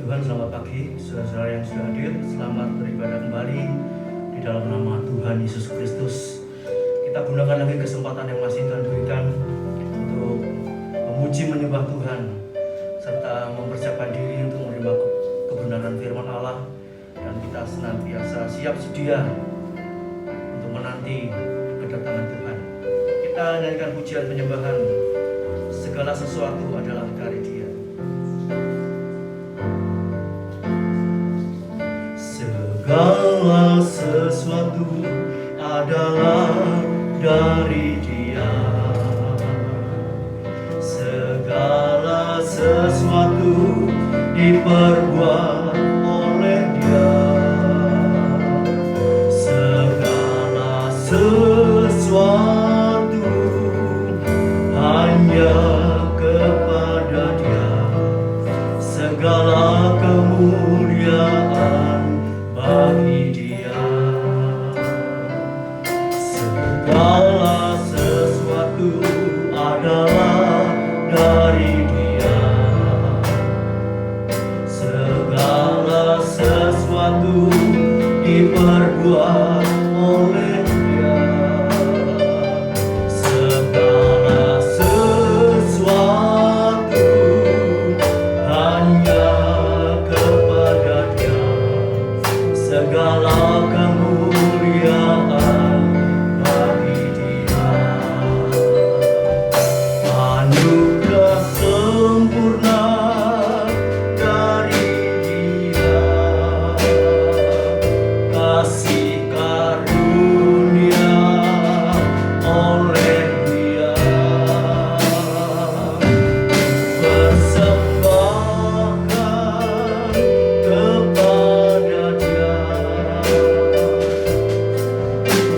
Tuhan, selamat pagi saudara-saudara yang sudah hadir. Selamat beribadah kembali di dalam nama Tuhan Yesus Kristus. Kita gunakan lagi kesempatan yang masih Tuhan berikan untuk memuji menyembah Tuhan serta mempersiapkan diri untuk menerima kebenaran firman Allah, dan kita senantiasa siap sedia untuk menanti kedatangan Tuhan. Kita nyanyikan pujian penyembahan, segala sesuatu adalah dari Dia. Segala sesuatu adalah dari Dia. Segala sesuatu diperbuat oleh Dia. Segala sesuatu hanya kepada Dia. Segala kemuliaan bagi Dia. Segala sesuatu adalah dari Dia. Segala sesuatu diperbuat oleh Dia. Segala sesuatu hanya kepada Dia. Segala kemuliaan bagi Dia. Anugerah sempurna dari Dia. Kasih karunia oleh Dia. Persembahkan kepada Dia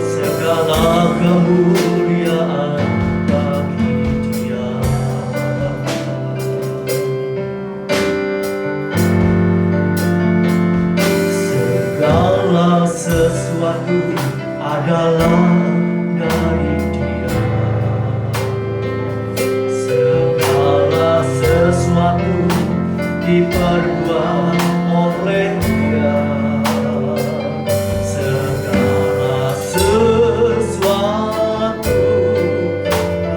segala kemuliaan bagi Dia. Segala sesuatu adalah dari Dia. Segala sesuatu diperbuat oleh Dia. Segala sesuatu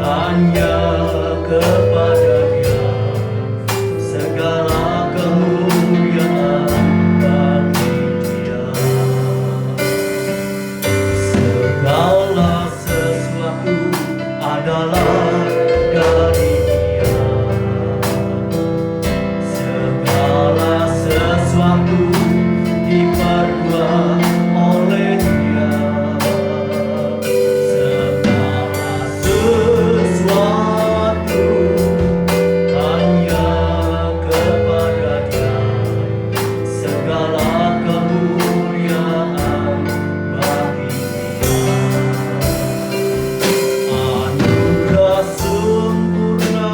hanya kepada Dia. Segala kemuliaan bagi Dia. Segala sesuatu adalah dari Dia. Segala sesuatu diperbuat oleh Dia. Segala sesuatu hanya kepada Dia. Segala kemuliaan bagi Dia. Anugerah sempurna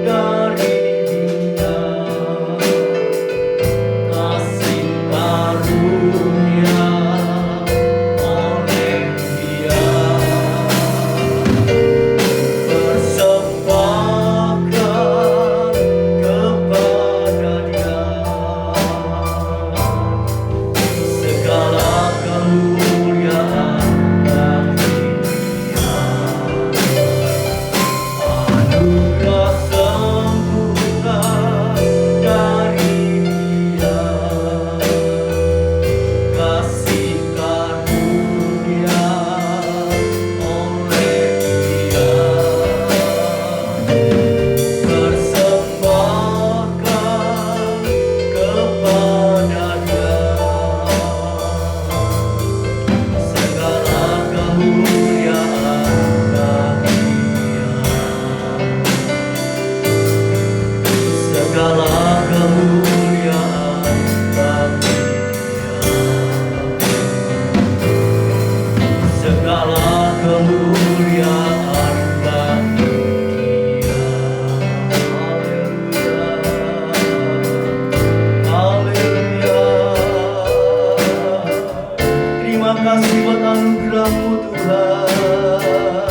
dari Dia. Kasih karunia oleh Dia. Persembahkan kepada Dia segala kemuliaan bagi Dia. Anugerah sempurna dari Dia. Kasih karunia oleh Dia. Persembahkan kepada Dia segala kemuliaan bagi Dia. Segala kemuliaan bagi Dia. Segala kemuliaan bagi Dia. Haleluya. Terima kasih buat anugerah-Mu Tuhan.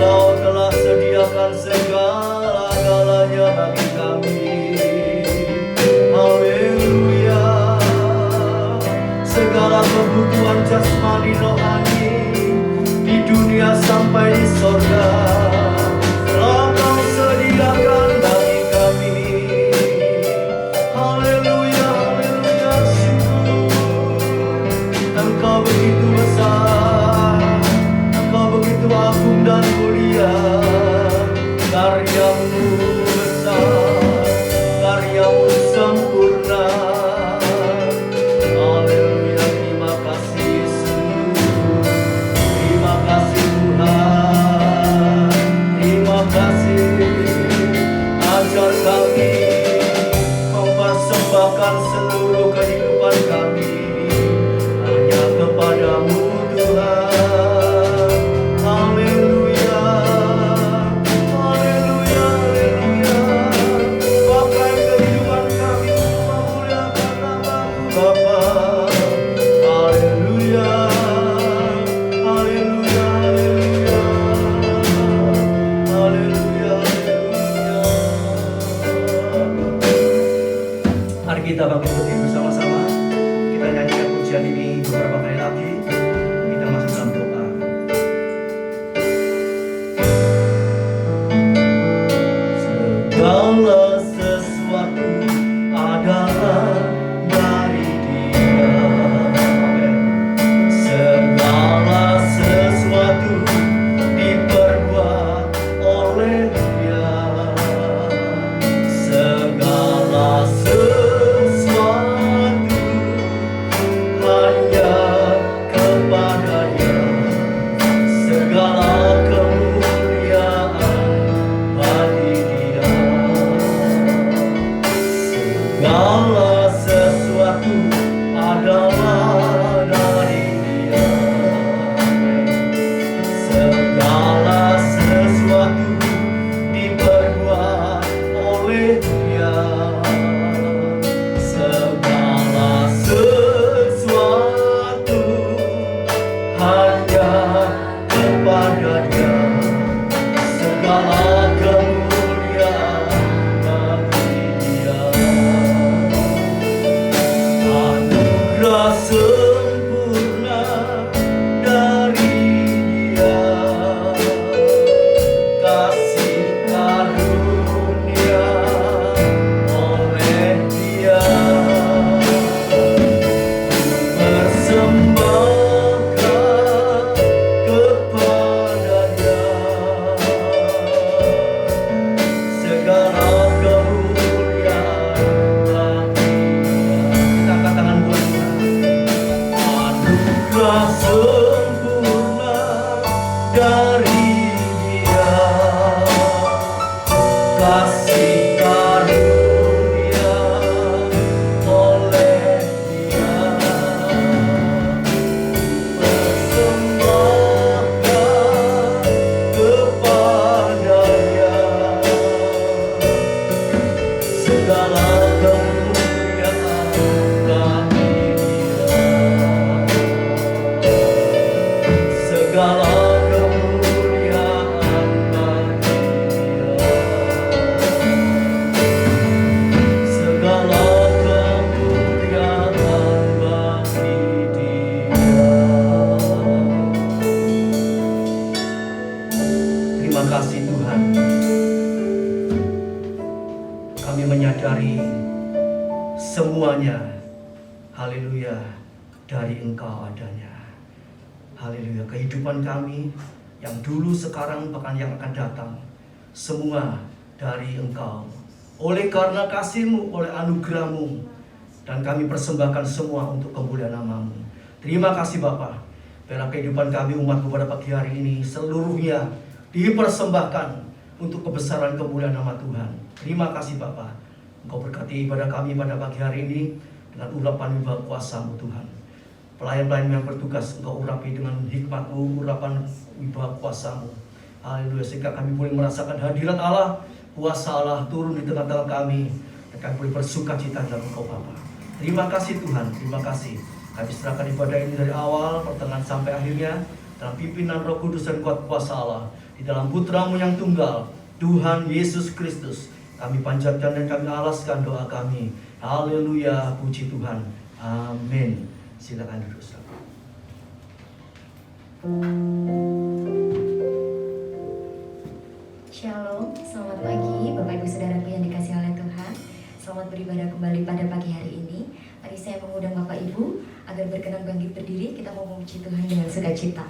Kau telah sediakan segala-galanya bagi kami. kebutuhan jasmani rohani di dunia sampai di sorga. Telah Kau sediakan bagi kami. Haleluya, haleluya, syukur. Engkau begitu besar, Engkau begitu agung dan mulia. Karyamu besar, karyamu sempurna. Haleluya, terima kasih Yesus, terima kasih Tuhan, terima kasih. Ajar kami mempersembahkan seluruh kehidupan kami hanya kepadamu Tuhan. Haleluya, haleluya, haleluya. Pakai kehidupan kami untuk memuliakan nama-Mu Bapa. Haleluya, haleluya, haleluya, haleluya, haleluya. Mari kita bangkit berdiri bersama-sama. Kita nyanyikan pujian ini beberapa kali lagi. Kita masuk dalam doa. Segala sesuatu adalah dari Dia. Amin. Segala sesuatu diperbuat oleh Dia. Segala sesuatu hanya kepada Dia. Segala kemuliaan bagi Dia. Segala sesuatu adalah dari Dia. Segala sesuatu diperbuat oleh Dia. Segala sesuatu hanya kepada Dia. Segala kemuliaan bagi Dia. Anugerah sempurna dari Dia. Kasih karunia oleh Dia. Persembahkan kepada-Nya segala kemuliaan bagi Dia. Kita angkat tangan buat Tuhan. Anugerah sempurna dari Dia. Kasih karunia oleh Dia. Persembahkan kepada-Nya segala kemuliaan bagi Dia. Segala kemuliaan bagi Dia. Segala kemuliaan bagi Dia. Terima kasih Tuhan. Kami menyadari semuanya, haleluya, dari Engkau adanya. Haleluya, kehidupan kami yang dulu, sekarang, bahkan yang akan datang, semua dari Engkau. Oleh karena kasih-Mu, oleh anugerah-Mu, dan kami persembahkan semua untuk kemuliaan nama-Mu. Terima kasih Bapa. Biarlah kehidupan kami umat-Mu pada pagi hari ini seluruhnya dipersembahkan untuk kebesaran kemuliaan nama Tuhan. Terima kasih Bapa. Engkau berkati ibadah kami pada pagi hari ini dengan urapan wibawa kuasa-Mu Tuhan. Pelayan-pelayan yang bertugas Engkau urapi dengan hikmat-Mu, urapan wibawa kuasa-Mu. Haleluya, sehingga kami boleh merasakan hadirat Allah, kuasa Allah turun di tengah-tengah kami, dan kami boleh bersuka cita dalam Engkau Bapa. Terima kasih Tuhan, terima kasih. Kami serahkan ibadah ini dari awal, pertengahan sampai akhirnya dalam pimpinan Roh Kudus dan kuat kuasa Allah, di dalam Putra-Mu yang tunggal, Tuhan Yesus Kristus. Kami panjatkan dan kami alaskan doa kami. Haleluya, puji Tuhan. Amin. Silakan duduk saudara. Shalom, selamat pagi Bapak Ibu Saudaraku yang dikasihi oleh Tuhan. Selamat beribadah kembali pada pagi hari ini. Mari saya mengundang Bapak Ibu agar berkenan bangkit berdiri. Kita mau memuji Tuhan dengan sukacita.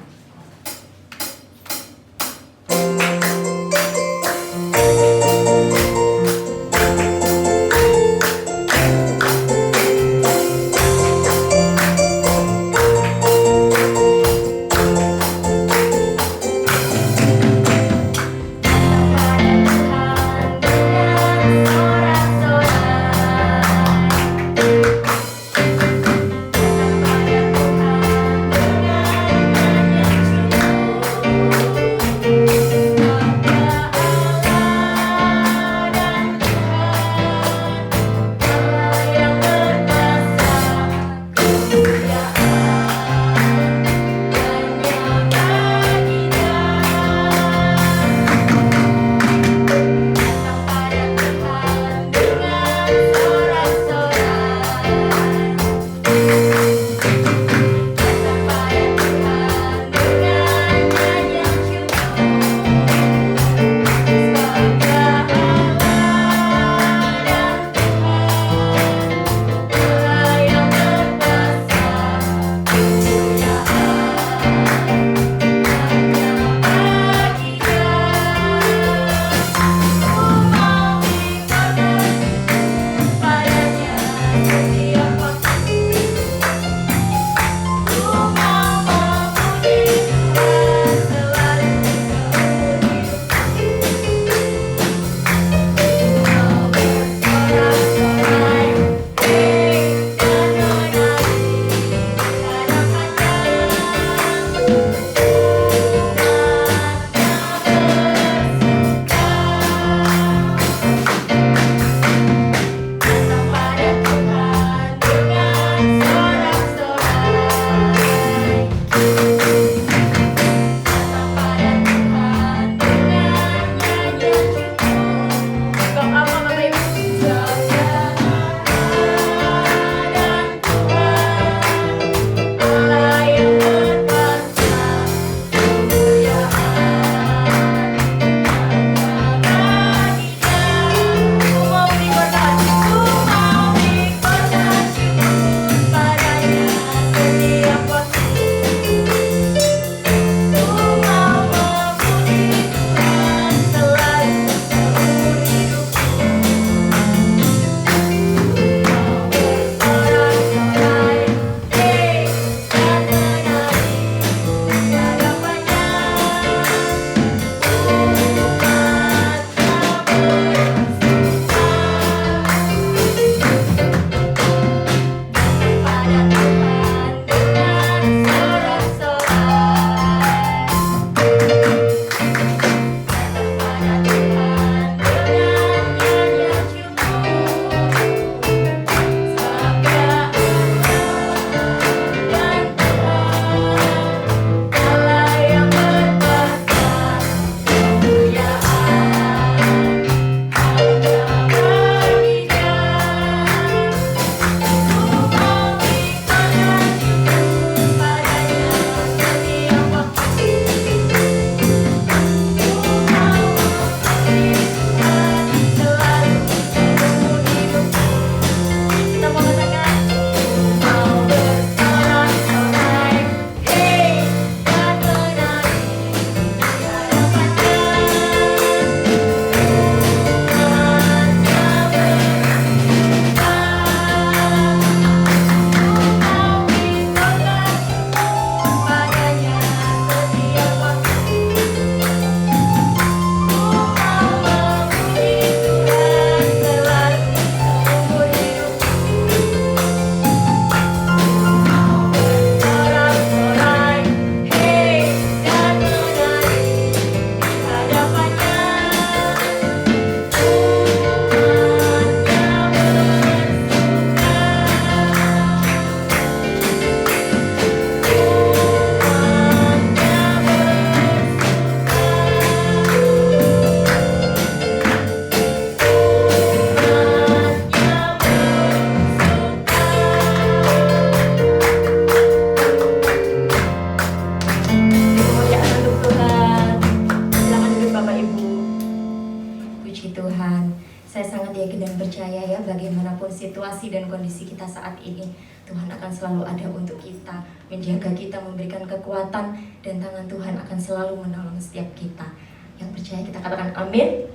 selalu ada untuk kita, menjaga kita, memberikan kekuatan, dan tangan Tuhan akan selalu menolong setiap kita. Yang percaya kita katakan amin.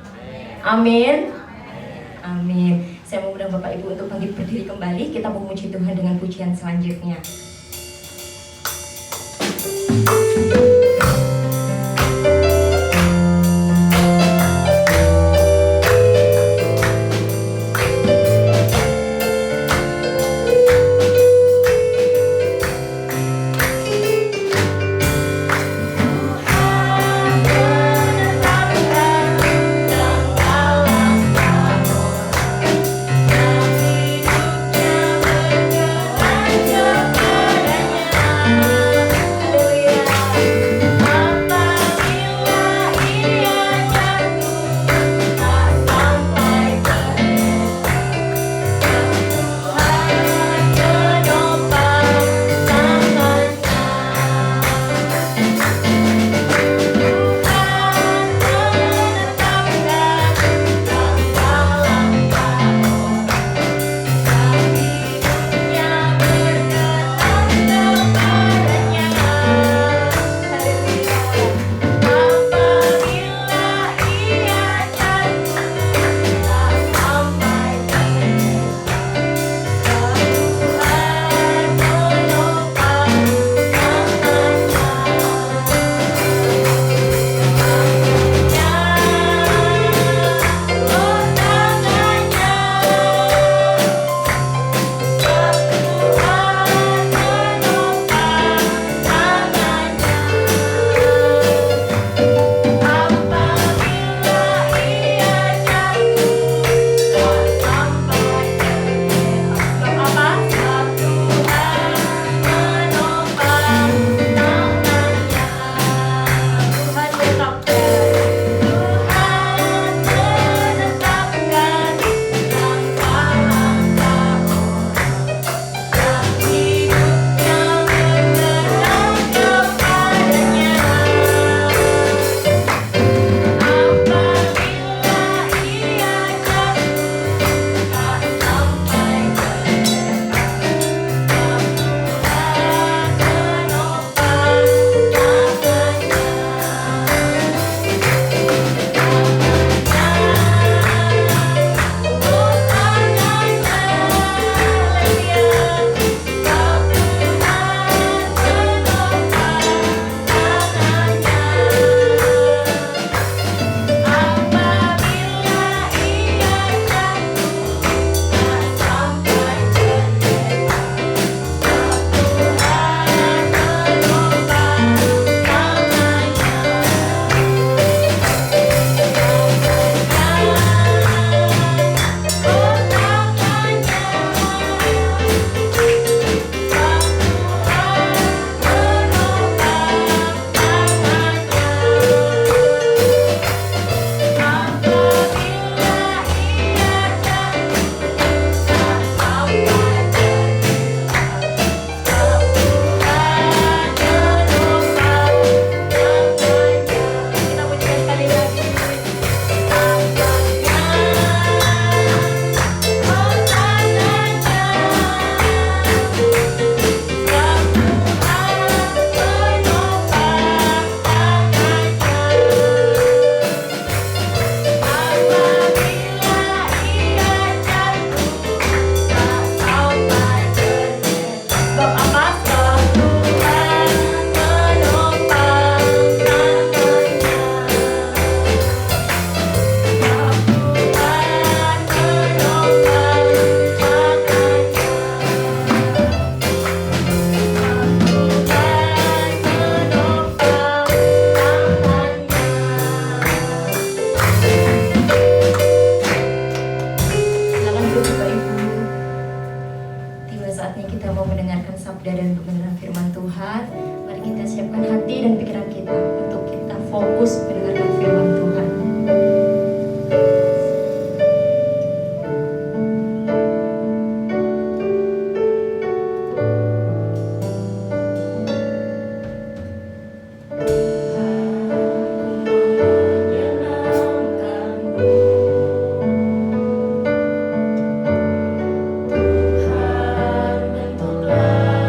Amin. Amin. Saya mengundang Bapak Ibu untuk bangkit berdiri kembali. Kita memuji Tuhan dengan pujian selanjutnya. fokus mendengarkan firman Tuhan. Tuhan bentuklah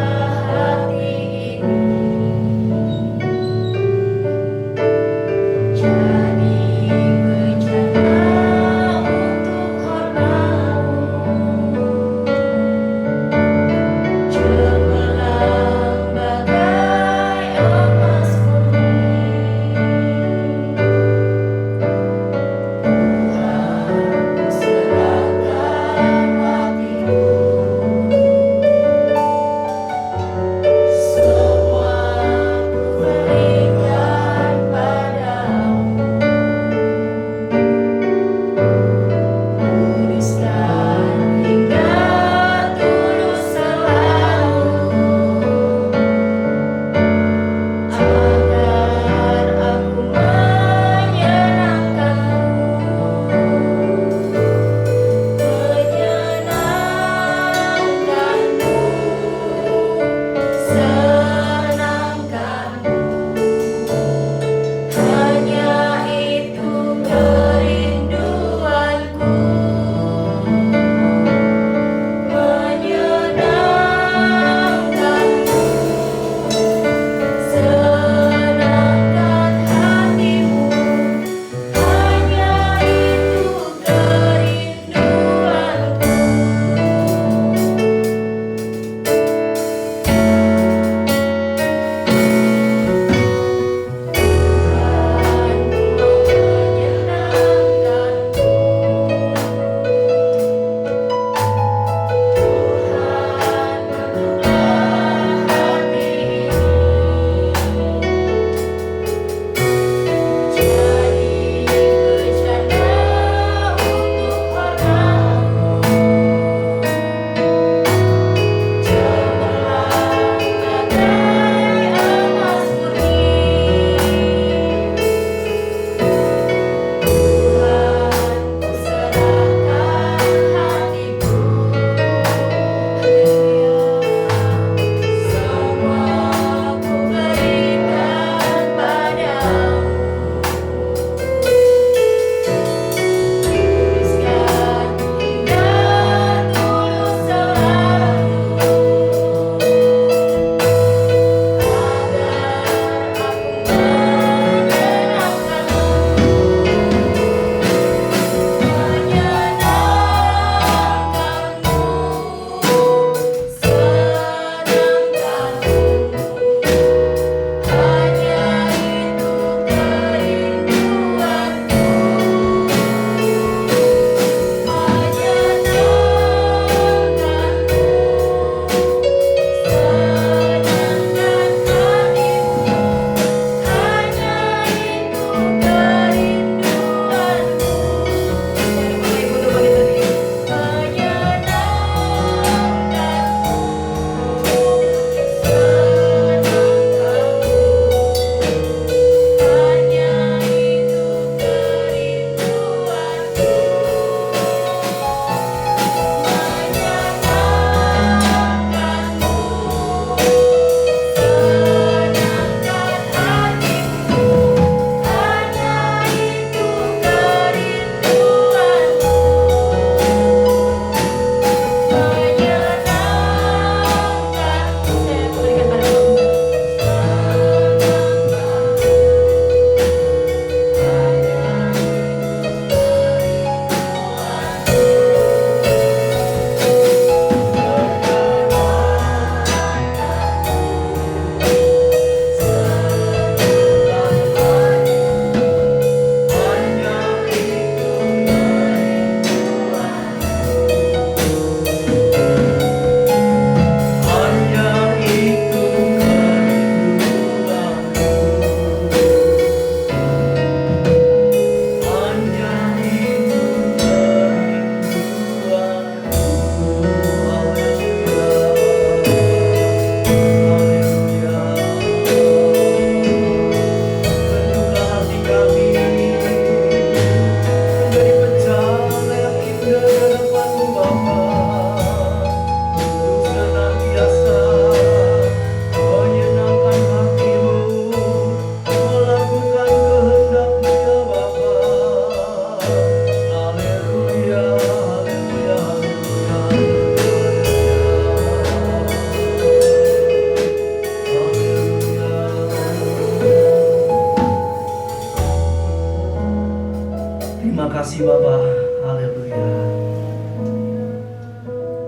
kasih Bapa. Haleluya.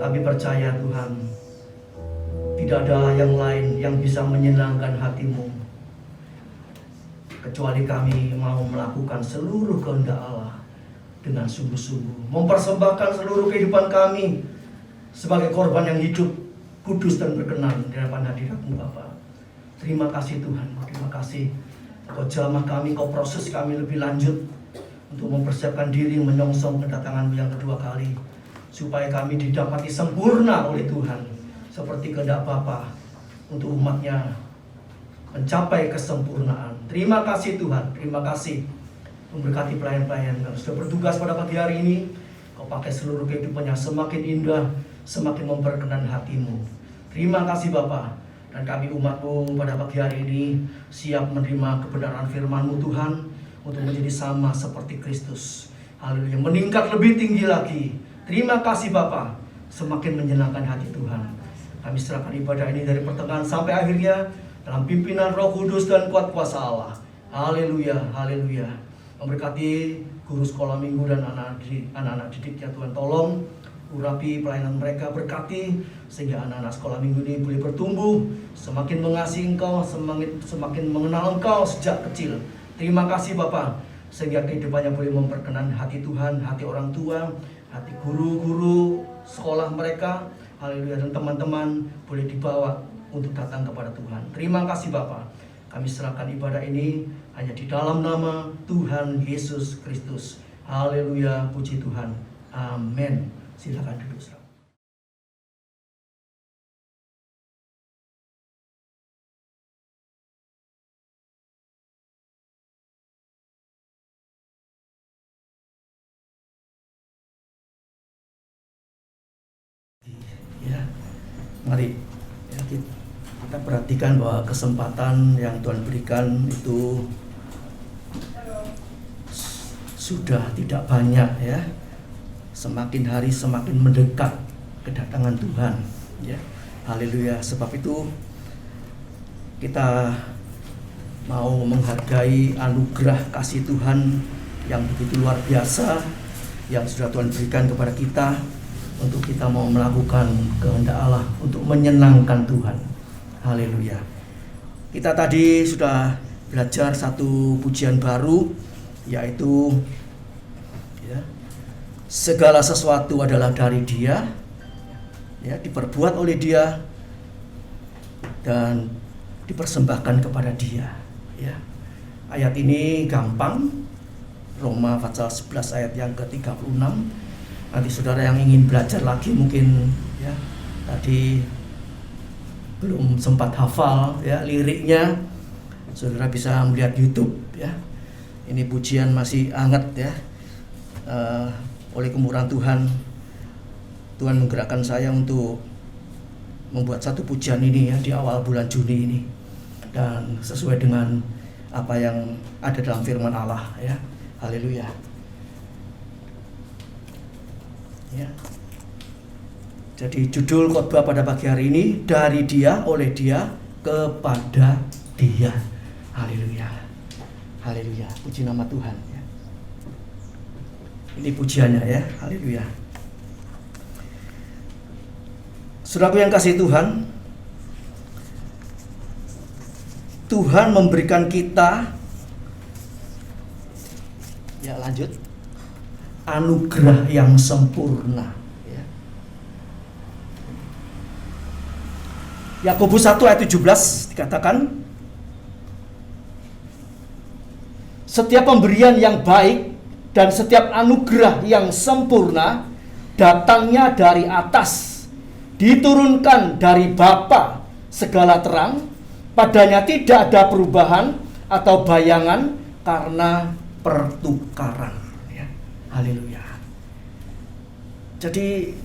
Kami percaya Tuhan, tidak ada yang lain yang bisa menyenangkan hati-Mu kecuali kami mau melakukan seluruh kehendak Allah dengan sungguh-sungguh, mempersembahkan seluruh kehidupan kami sebagai korban yang hidup, kudus dan berkenan di hadapan hadirat-Mu Bapa. Terima kasih Tuhan, terima kasih. Kau jamah kami, Kau proses kami lebih lanjut untuk mempersiapkan diri menyongsong kedatangan-Mu yang kedua kali, supaya kami didapati sempurna oleh Tuhan seperti kehendak Bapa untuk umat-Nya mencapai kesempurnaan. Terima kasih Tuhan, terima kasih memberkati pelayan-pelayan yang sudah bertugas pada pagi hari ini. Kau pakai seluruh kehidupannya semakin indah, semakin memperkenan hati-Mu. Terima kasih Bapa. Dan kami umat-Mu pada pagi hari ini siap menerima kebenaran firman-Mu Tuhan, untuk menjadi sama seperti Kristus. Haleluya, meningkat lebih tinggi lagi. Terima kasih Bapa, semakin menyenangkan hati Tuhan. Kami serahkan ibadah ini dari pertengahan sampai akhirnya dalam pimpinan Roh Kudus dan kuat kuasa Allah. Haleluya, haleluya. Memberkati guru sekolah minggu dan anak-anak didiknya Tuhan. Tolong urapi pelayanan mereka, berkati sehingga anak-anak sekolah minggu ini boleh bertumbuh, semakin mengasihi Engkau, semakin mengenal Engkau sejak kecil. Terima kasih Bapa, sehingga kehidupannya boleh memperkenan hati Tuhan, hati orang tua, hati guru-guru sekolah mereka. Haleluya, dan teman-teman boleh dibawa untuk datang kepada Tuhan. Terima kasih Bapa. Kami serahkan ibadah ini hanya di dalam nama Tuhan Yesus Kristus. Haleluya, puji Tuhan. Amin. Silakan duduk. Ya, mari ya, kita perhatikan bahwa kesempatan yang Tuhan berikan itu sudah tidak banyak ya. Semakin hari semakin mendekat kedatangan Tuhan ya. Haleluya. Sebab itu kita mau menghargai anugerah kasih Tuhan yang begitu luar biasa yang sudah Tuhan berikan kepada kita, untuk kita mau melakukan kehendak Allah, untuk menyenangkan Tuhan. Haleluya. Kita tadi sudah belajar satu pujian baru, yaitu ya, segala sesuatu adalah dari Dia, ya, diperbuat oleh Dia dan dipersembahkan kepada Dia. Ya. Ayat ini gampang, Roma pasal 11 ayat yang ke-36. Nanti saudara yang ingin belajar lagi mungkin ya tadi belum sempat hafal ya liriknya, saudara bisa melihat YouTube ya. Ini pujian masih hangat ya. Oleh kemurahan Tuhan, Tuhan menggerakkan saya untuk membuat satu pujian ini ya di awal bulan Juni ini, dan sesuai dengan apa yang ada dalam firman Allah ya. Haleluya. Ya. Jadi judul khotbah pada pagi hari ini, dari Dia, oleh Dia, kepada Dia. Haleluya. Haleluya. Puji nama Tuhan ya. Ini pujiannya ya. Haleluya. Saudaraku yang kasih Tuhan, Tuhan memberikan kita, ya lanjut, anugerah yang sempurna ya. Yakobus 1 ayat 17 dikatakan, setiap pemberian yang baik dan setiap anugerah yang sempurna datangnya dari atas, diturunkan dari Bapa segala terang, padanya tidak ada perubahan atau bayangan karena pertukaran ya. Haleluya. Jadi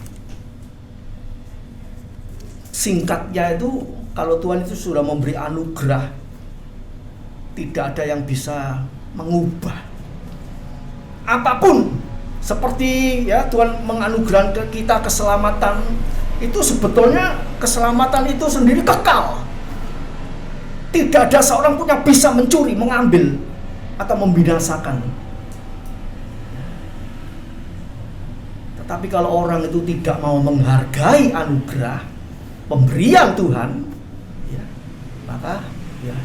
singkatnya itu, kalau Tuhan itu sudah memberi anugerah, tidak ada yang bisa mengubah apapun. Seperti ya Tuhan menganugerahkan ke kita keselamatan, itu sebetulnya keselamatan itu sendiri kekal. Tidak ada seorang pun yang bisa mencuri, mengambil atau membinasakan. Tapi kalau orang itu tidak mau menghargai anugerah pemberian Tuhan, ya, maka ya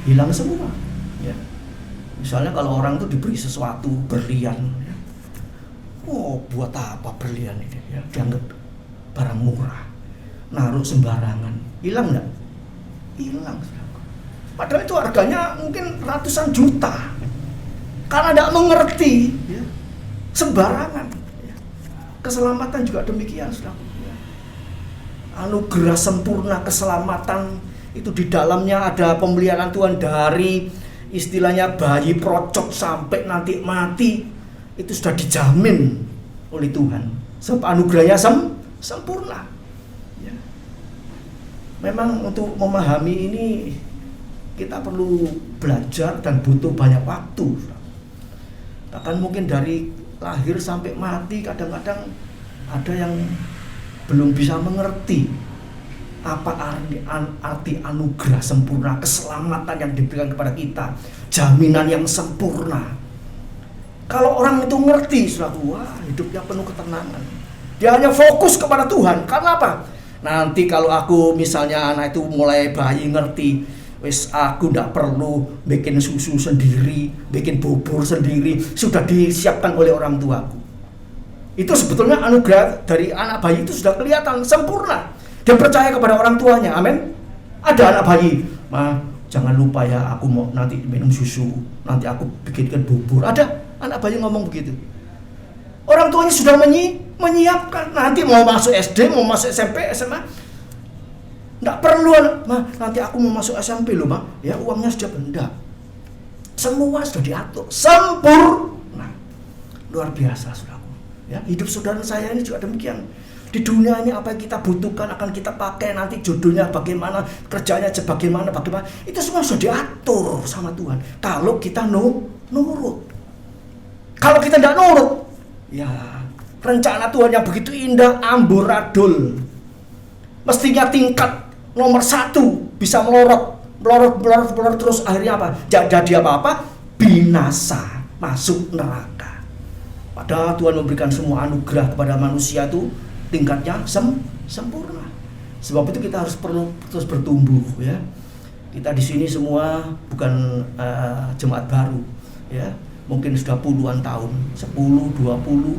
hilang semua. Ya. Misalnya kalau orang itu diberi sesuatu berlian, ya. Oh, buat apa berlian ini? Ya, dianggap barang murah, naruh sembarangan, hilang nggak? Hilang. Padahal itu harganya mungkin ratusan juta. Karena tidak mengerti, ya, sembarangan. Ya. Keselamatan juga demikian, saudara. Ya. Anugerah sempurna keselamatan itu di dalamnya ada pemeliharaan Tuhan dari istilahnya bayi procot sampai nanti mati, itu sudah dijamin oleh Tuhan. Sebab anugerahnya sempurna. Ya. Memang untuk memahami ini kita perlu belajar dan butuh banyak waktu. Bahkan mungkin dari lahir sampai mati kadang-kadang ada yang belum bisa mengerti apa arti anugerah sempurna, keselamatan yang diberikan kepada kita, jaminan yang sempurna. Kalau orang itu ngerti, wah, hidupnya penuh ketenangan. Dia hanya fokus kepada Tuhan. Karena apa? Nanti kalau aku misalnya anak itu mulai bayi ngerti, wis aku tidak perlu bikin susu sendiri, bikin bubur sendiri, sudah disiapkan oleh orang tuaku. Itu sebetulnya anugerah dari anak bayi itu sudah kelihatan sempurna. Dia percaya kepada orang tuanya, amin. Ada anak bayi, ma, jangan lupa ya, aku mau nanti minum susu, nanti aku bikinkan bubur. Ada anak bayi ngomong begitu. Orang tuanya sudah menyiapkan, nanti mau masuk SD, mau masuk SMP, SMA, nggak perlu, ma, nanti aku mau masuk SMP loh, ma, ya uangnya sudah benda. Semua sudah diatur, sempurna, luar biasa, saudaraku. Ya, hidup saudara saya ini juga demikian. Di dunia ini apa yang kita butuhkan akan kita pakai, nanti jodohnya bagaimana, kerjanya bagaimana, itu semua sudah diatur sama Tuhan. Kalau kita nurut. Kalau kita tidak nurut, ya rencana Tuhan yang begitu indah amburadul. Mestinya tingkat nomor 1 bisa melorot terus, akhirnya apa? Jadi apa-apa, binasa, masuk neraka. Padahal Tuhan memberikan semua anugerah kepada manusia itu tingkatnya sempurna. Sebab itu kita harus perlu terus bertumbuh, ya. Kita di sini semua bukan jemaat baru, ya. Mungkin sudah puluhan tahun, 10, 20,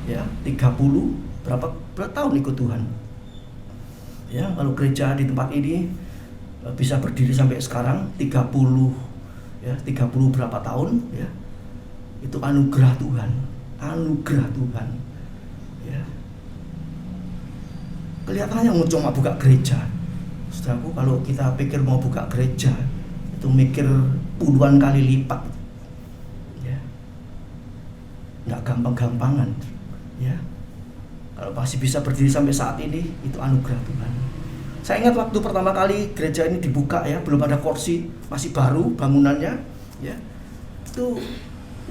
ya, 30, berapa tahun ikut Tuhan. Ya, kalau gereja di tempat ini bisa berdiri sampai sekarang 30, ya, 30 berapa tahun, ya. Itu anugerah Tuhan, anugerah Tuhan. Ya. Kelihatannya cuma buka gereja. Saudaraku, kalau kita pikir mau buka gereja, itu mikir puluhan kali lipat. Ya. Nggak gampang-gampangan. Ya. Kalau masih bisa berdiri sampai saat ini, itu anugerah Tuhan. Saya ingat waktu pertama kali gereja ini dibuka, ya, belum ada kursi, masih baru bangunannya, ya. Itu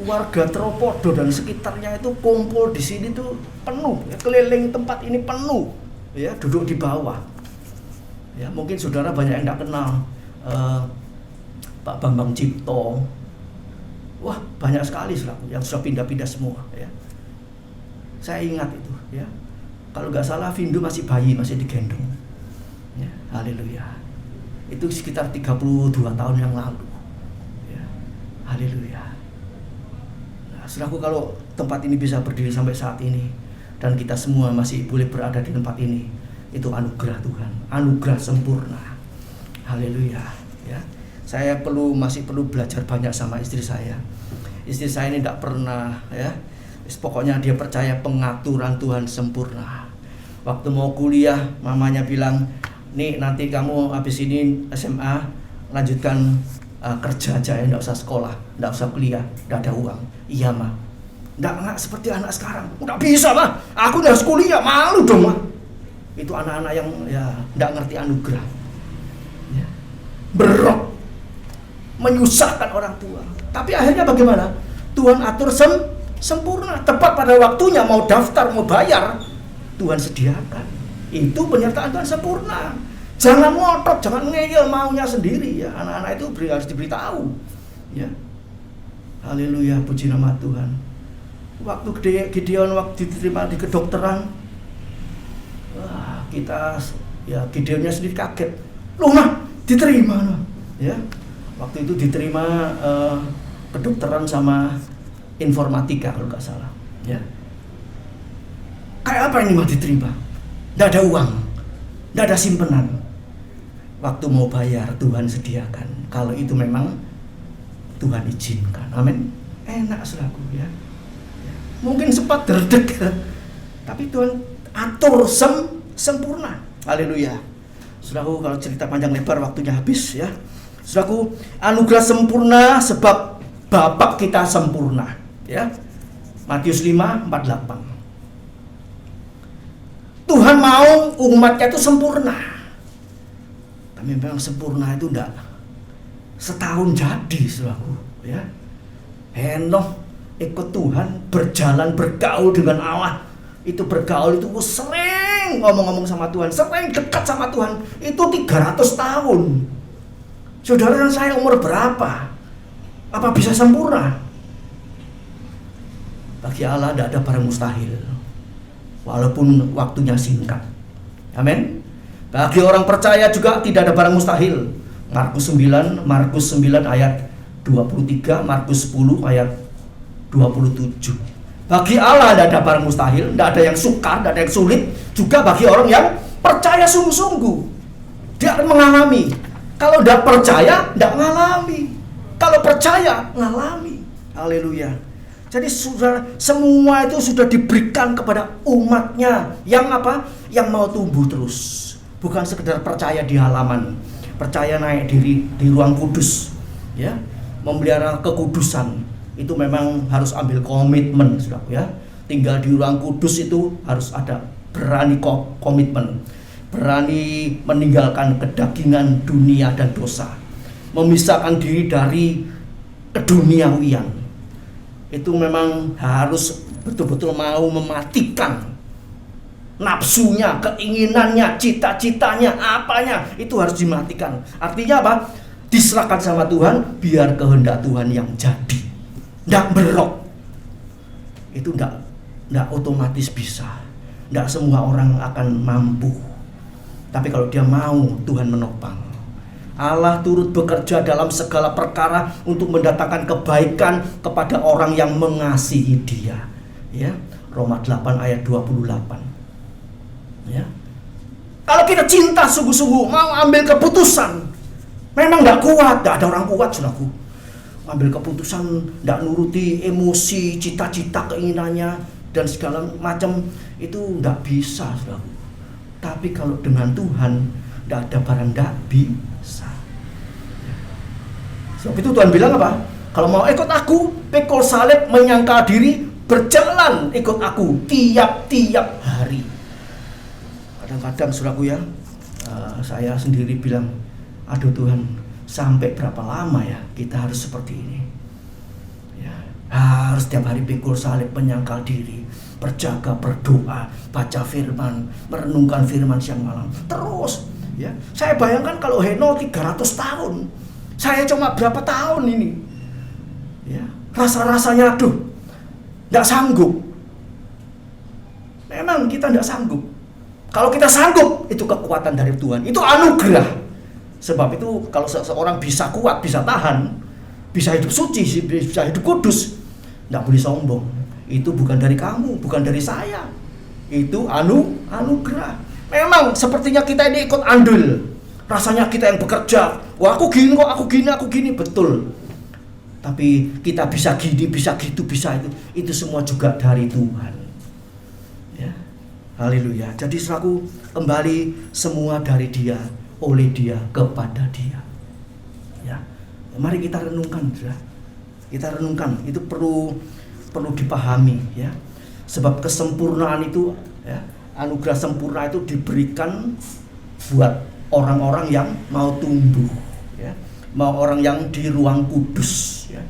warga Tropodo dan sekitarnya itu kumpul di sini tuh penuh, ya, keliling tempat ini penuh. Ya, duduk di bawah. Ya, mungkin saudara banyak yang tidak kenal Pak Bambang Cipto. Wah, banyak sekali yang sudah pindah-pindah semua, ya. Saya ingat itu, ya. Kalau nggak salah Vindo masih bayi, masih digendong. Ya, haleluya. Itu sekitar 32 tahun yang lalu. Ya, haleluya. Nah, saudaraku, kalau tempat ini bisa berdiri sampai saat ini, dan kita semua masih boleh berada di tempat ini, itu anugerah Tuhan, anugerah sempurna. Haleluya, ya. Saya masih perlu belajar banyak sama istri saya. Istri saya ini tidak pernah, ya, pokoknya dia percaya pengaturan Tuhan sempurna. Waktu mau kuliah, mamanya bilang, nih nanti kamu habis ini SMA lanjutkan kerja aja, ya, tidak usah sekolah, tidak usah kuliah, tidak ada uang. Iya, Ma. Nggak seperti anak sekarang. Nggak bisa, mah. Aku harus kuliah, malu dong, mah. Itu anak-anak yang, ya, nggak ngerti anugerah. Ya. Berok, menyusahkan orang tua. Tapi akhirnya bagaimana? Tuhan atur sempurna. Tepat pada waktunya mau daftar, mau bayar, Tuhan sediakan. Itu penyertaan Tuhan sempurna. Jangan ngotot, jangan ngeyel maunya sendiri, ya. Anak-anak itu harus diberitahu. Ya. Haleluya, puji nama Tuhan. Waktu Gideon waktu diterima di kedokteran, wah, Gideonnya sendiri kaget. Loh mah, diterima loh. Ya. Waktu itu diterima kedokteran sama informatika kalau nggak salah. Ya. Kayak apa ini mah diterima? Nggak ada uang, nggak ada simpenan. Waktu mau bayar Tuhan sediakan. Kalau itu memang Tuhan izinkan. Amin. Enak selaku ya. Mungkin sempat derdek, tapi Tuhan atur sempurna. Haleluya. Saudaraku, kalau cerita panjang lebar waktunya habis ya. Saudaraku, anugerah sempurna sebab Bapa kita sempurna ya. Matius 5:48. Tuhan mau umatnya itu sempurna. Tapi memang sempurna itu enggak setahun jadi, saudaraku ya. Henokh ikut Tuhan, berjalan bergaul dengan Allah. Itu bergaul itu sering ngomong-ngomong sama Tuhan, sering dekat sama Tuhan. Itu 300 tahun. Saudara dan saya umur berapa? Apa bisa sempurna? Bagi Allah tidak ada barang mustahil, walaupun waktunya singkat. Amin. Bagi orang percaya juga tidak ada barang mustahil. Markus 9 ayat 23, Markus 10 ayat 27. Bagi Allah tidak ada barang mustahil, tidak ada yang sukar, tidak ada yang sulit. Juga bagi orang yang percaya sungguh-sungguh, dia akan mengalami. Kalau tidak percaya, tidak mengalami. Kalau percaya, mengalami. Haleluya. Jadi saudara, semua itu sudah diberikan kepada umatnya yang apa? Yang mau tumbuh terus. Bukan sekedar percaya di halaman, percaya naik di ruang kudus, ya, memelihara kekudusan. Itu memang harus ambil komitmen, saudara ya. Tinggal di ruang kudus itu harus ada berani komitmen, berani meninggalkan kedagingan dunia dan dosa, memisahkan diri dari keduniawian. Itu memang harus betul-betul mau mematikan nafsunya, keinginannya, cita-citanya, apanya, itu harus dimatikan. Artinya apa? Diserahkan sama Tuhan, biar kehendak Tuhan yang jadi. Nggak berok, itu nggak otomatis bisa. Nggak semua orang akan mampu. Tapi kalau dia mau, Tuhan menopang. Allah turut bekerja dalam segala perkara untuk mendatangkan kebaikan kepada orang yang mengasihi Dia. Ya, Roma 8 ayat 28. Ya. Kalau kita cinta sungguh-sungguh, mau ambil keputusan, memang nggak kuat, nggak ada orang kuat, saudaraku. Ambil keputusan, tidak nuruti emosi, cita-cita, keinginannya dan segala macam, itu tidak bisa, saudara. Tapi kalau dengan Tuhan, tidak ada barang tidak bisa. Sebab itu Tuhan bilang apa? Kalau mau ikut aku, pikul salib, menyangkal diri, berjalan ikut aku tiap-tiap hari. Kadang-kadang saudaraku ya, saya sendiri bilang, aduh Tuhan, sampai berapa lama ya kita harus seperti ini ya, harus setiap hari pikul salib, menyangkal diri, berjaga, berdoa, baca firman, merenungkan firman siang malam terus ya. Saya bayangkan kalau Henokh 300 tahun, saya cuma berapa tahun ini ya, rasa-rasanya aduh tidak sanggup. Memang kita tidak sanggup. Kalau kita sanggup, itu kekuatan dari Tuhan, itu anugerah. Sebab itu kalau seseorang bisa kuat, bisa tahan, bisa hidup suci, bisa hidup kudus, tidak boleh sombong. Itu bukan dari kamu, bukan dari saya. Itu anugerah. Memang sepertinya kita ini ikut andul. Rasanya kita yang bekerja. Wah, aku gini kok, aku gini. Betul. Tapi kita bisa gini, bisa gitu, bisa itu. Itu semua juga dari Tuhan. Ya. Haleluya. Jadi selaku kembali semua dari Dia, oleh Dia, kepada Dia. Ya. Mari kita renungkan, saudara. Kita renungkan, itu perlu dipahami ya. Sebab kesempurnaan itu ya, anugerah sempurna itu diberikan buat orang-orang yang mau tumbuh ya, mau orang yang di ruang kudus ya.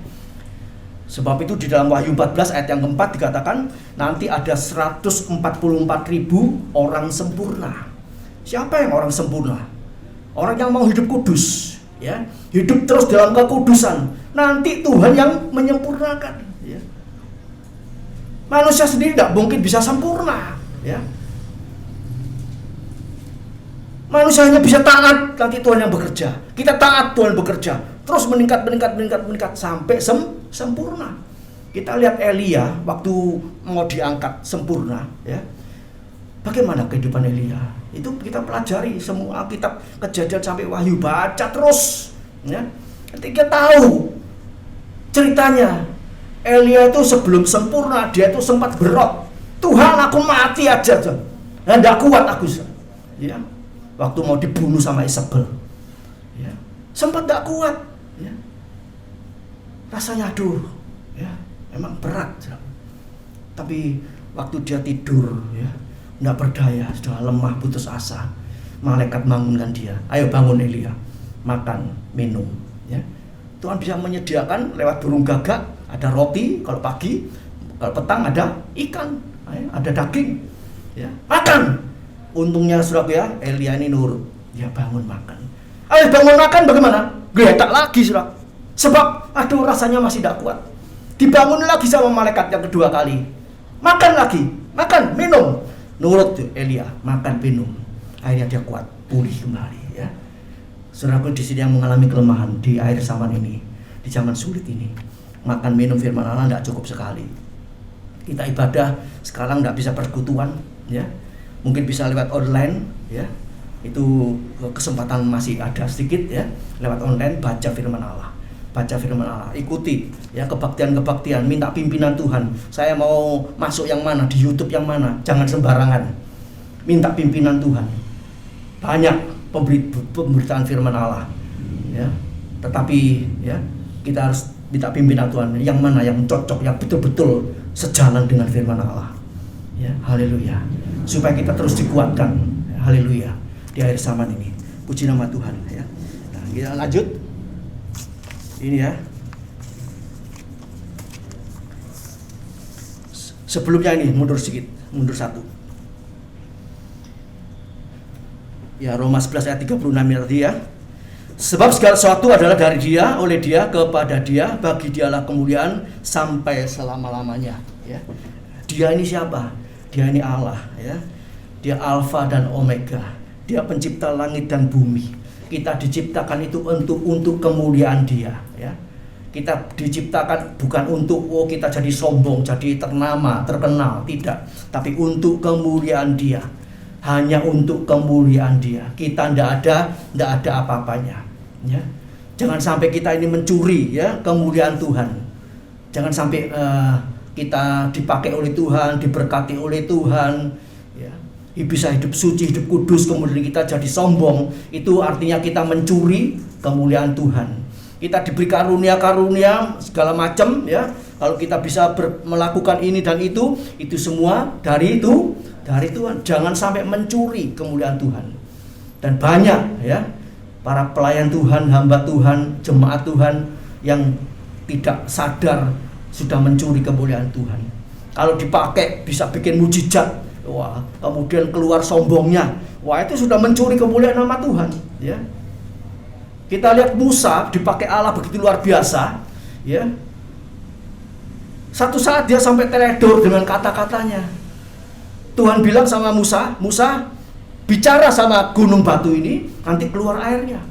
Sebab itu di dalam Wahyu 14 ayat yang keempat dikatakan nanti ada 144.000 orang sempurna. Siapa yang orang sempurna? Orang yang mau hidup kudus ya, hidup terus dalam kekudusan. Nanti Tuhan yang menyempurnakan ya. Manusia sendiri tidak mungkin bisa sempurna, ya. Manusia hanya bisa taat, nanti Tuhan yang bekerja. Kita taat, Tuhan bekerja. Terus meningkat sampai sempurna. Kita lihat Elia waktu mau diangkat sempurna, ya. Bagaimana kehidupan Elia? Itu kita pelajari semua kitab Kejadian sampai Wahyu, baca terus, ya. Ketika tahu ceritanya, Elia itu sebelum sempurna dia itu sempat berot. Tuhan, aku mati aja, nggak kuat aku, ya. Waktu mau dibunuh sama Isabel, ya, sempat nggak kuat, ya. Rasanya aduh, ya, memang berat, ya. Tapi waktu dia tidur, ya, nggak berdaya, sudah lemah, putus asa. Malaikat bangunkan dia, ayo bangun Elia, makan, minum, ya. Tuhan bisa menyediakan lewat burung gagak, ada roti kalau pagi, kalau petang ada ikan, ada daging, ya, makan. Untungnya saudaraku ya, Elia ini nurut, dia bangun makan. Ayo bangun makan bagaimana? Geletak lagi saudara. Sebab aduh rasanya masih tidak kuat. Dibangun lagi sama malaikat yang kedua kali. Makan lagi, makan, minum. Nurut tuh Elia, makan, minum. Akhirnya dia kuat, pulih kembali, ya. Saudaraku di sini yang mengalami kelemahan di akhir zaman ini, di zaman sulit ini, makan minum firman Allah tidak cukup sekali. Kita ibadah sekarang tidak bisa persekutuan, ya. Mungkin bisa lewat online, ya. Itu kesempatan masih ada sedikit, ya. Lewat online baca firman Allah. Baca firman Allah, ikuti ya kebaktian-kebaktian, minta pimpinan Tuhan. Saya mau masuk yang mana, di YouTube yang mana, jangan sembarangan. Minta pimpinan Tuhan. Banyak pemberitaan firman Allah, ya. Tetapi ya kita harus minta pimpinan Tuhan yang mana yang cocok, yang betul-betul sejalan dengan firman Allah. Ya, haleluya. Supaya kita terus dikuatkan, haleluya, di akhir zaman ini. Puji nama Tuhan, ya. Nah, kita lanjut. Ini ya. Sebelumnya ini mundur sedikit, mundur satu. Ya, Roma 11 ayat 36 tadi ya. Sebab segala sesuatu adalah dari Dia, oleh Dia, kepada Dia, bagi Dialah kemuliaan sampai selama-lamanya, ya. Dia ini siapa? Dia ini Allah, ya. Dia Alfa dan Omega. Dia pencipta langit dan bumi. Kita diciptakan itu untuk kemuliaan Dia, ya. Kita diciptakan bukan untuk kita jadi sombong, jadi ternama, terkenal, tidak. Tapi untuk kemuliaan Dia. Hanya untuk kemuliaan Dia. Kita tidak ada apa-apanya, ya. Jangan sampai kita ini mencuri, ya, kemuliaan Tuhan. Jangan sampai kita dipakai oleh Tuhan, diberkati oleh Tuhan, ya. Bisa hidup suci, hidup kudus, kemudian kita jadi sombong. Itu artinya kita mencuri kemuliaan Tuhan. Kita diberi karunia-karunia segala macam, ya. Kalau kita bisa melakukan ini dan itu semua dari Tuhan. Jangan sampai mencuri kemuliaan Tuhan. Dan banyak, ya, para pelayan Tuhan, hamba Tuhan, jemaat Tuhan yang tidak sadar sudah mencuri kemuliaan Tuhan. Kalau dipakai bisa bikin mujizat, wah, kemudian keluar sombongnya, wah, itu sudah mencuri kemuliaan nama Tuhan, ya. Kita lihat Musa dipakai Allah begitu luar biasa, ya. Satu saat dia sampai teledor dengan kata-katanya. Tuhan bilang sama Musa, Musa bicara sama gunung batu ini, nanti keluar airnya.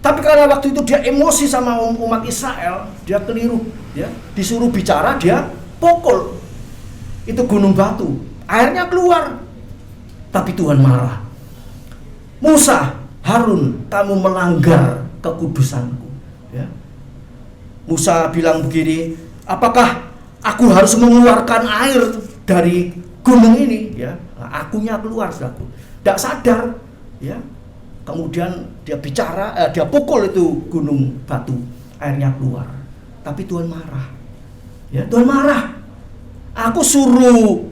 Tapi karena waktu itu dia emosi sama umat Israel, dia keliru, ya. Disuruh bicara, dia pukul itu gunung batu, airnya keluar. Tapi Tuhan marah. Musa, Harun, kamu melanggar kekudusanku, ya. Musa bilang begini, apakah aku harus mengeluarkan air dari gunung ini, ya? Nah, akunya keluar, saudaraku. Tidak sadar, ya. Kemudian dia bicara, dia pukul itu gunung batu, airnya keluar. Tapi Tuhan marah, ya. Tuhan marah. Aku suruh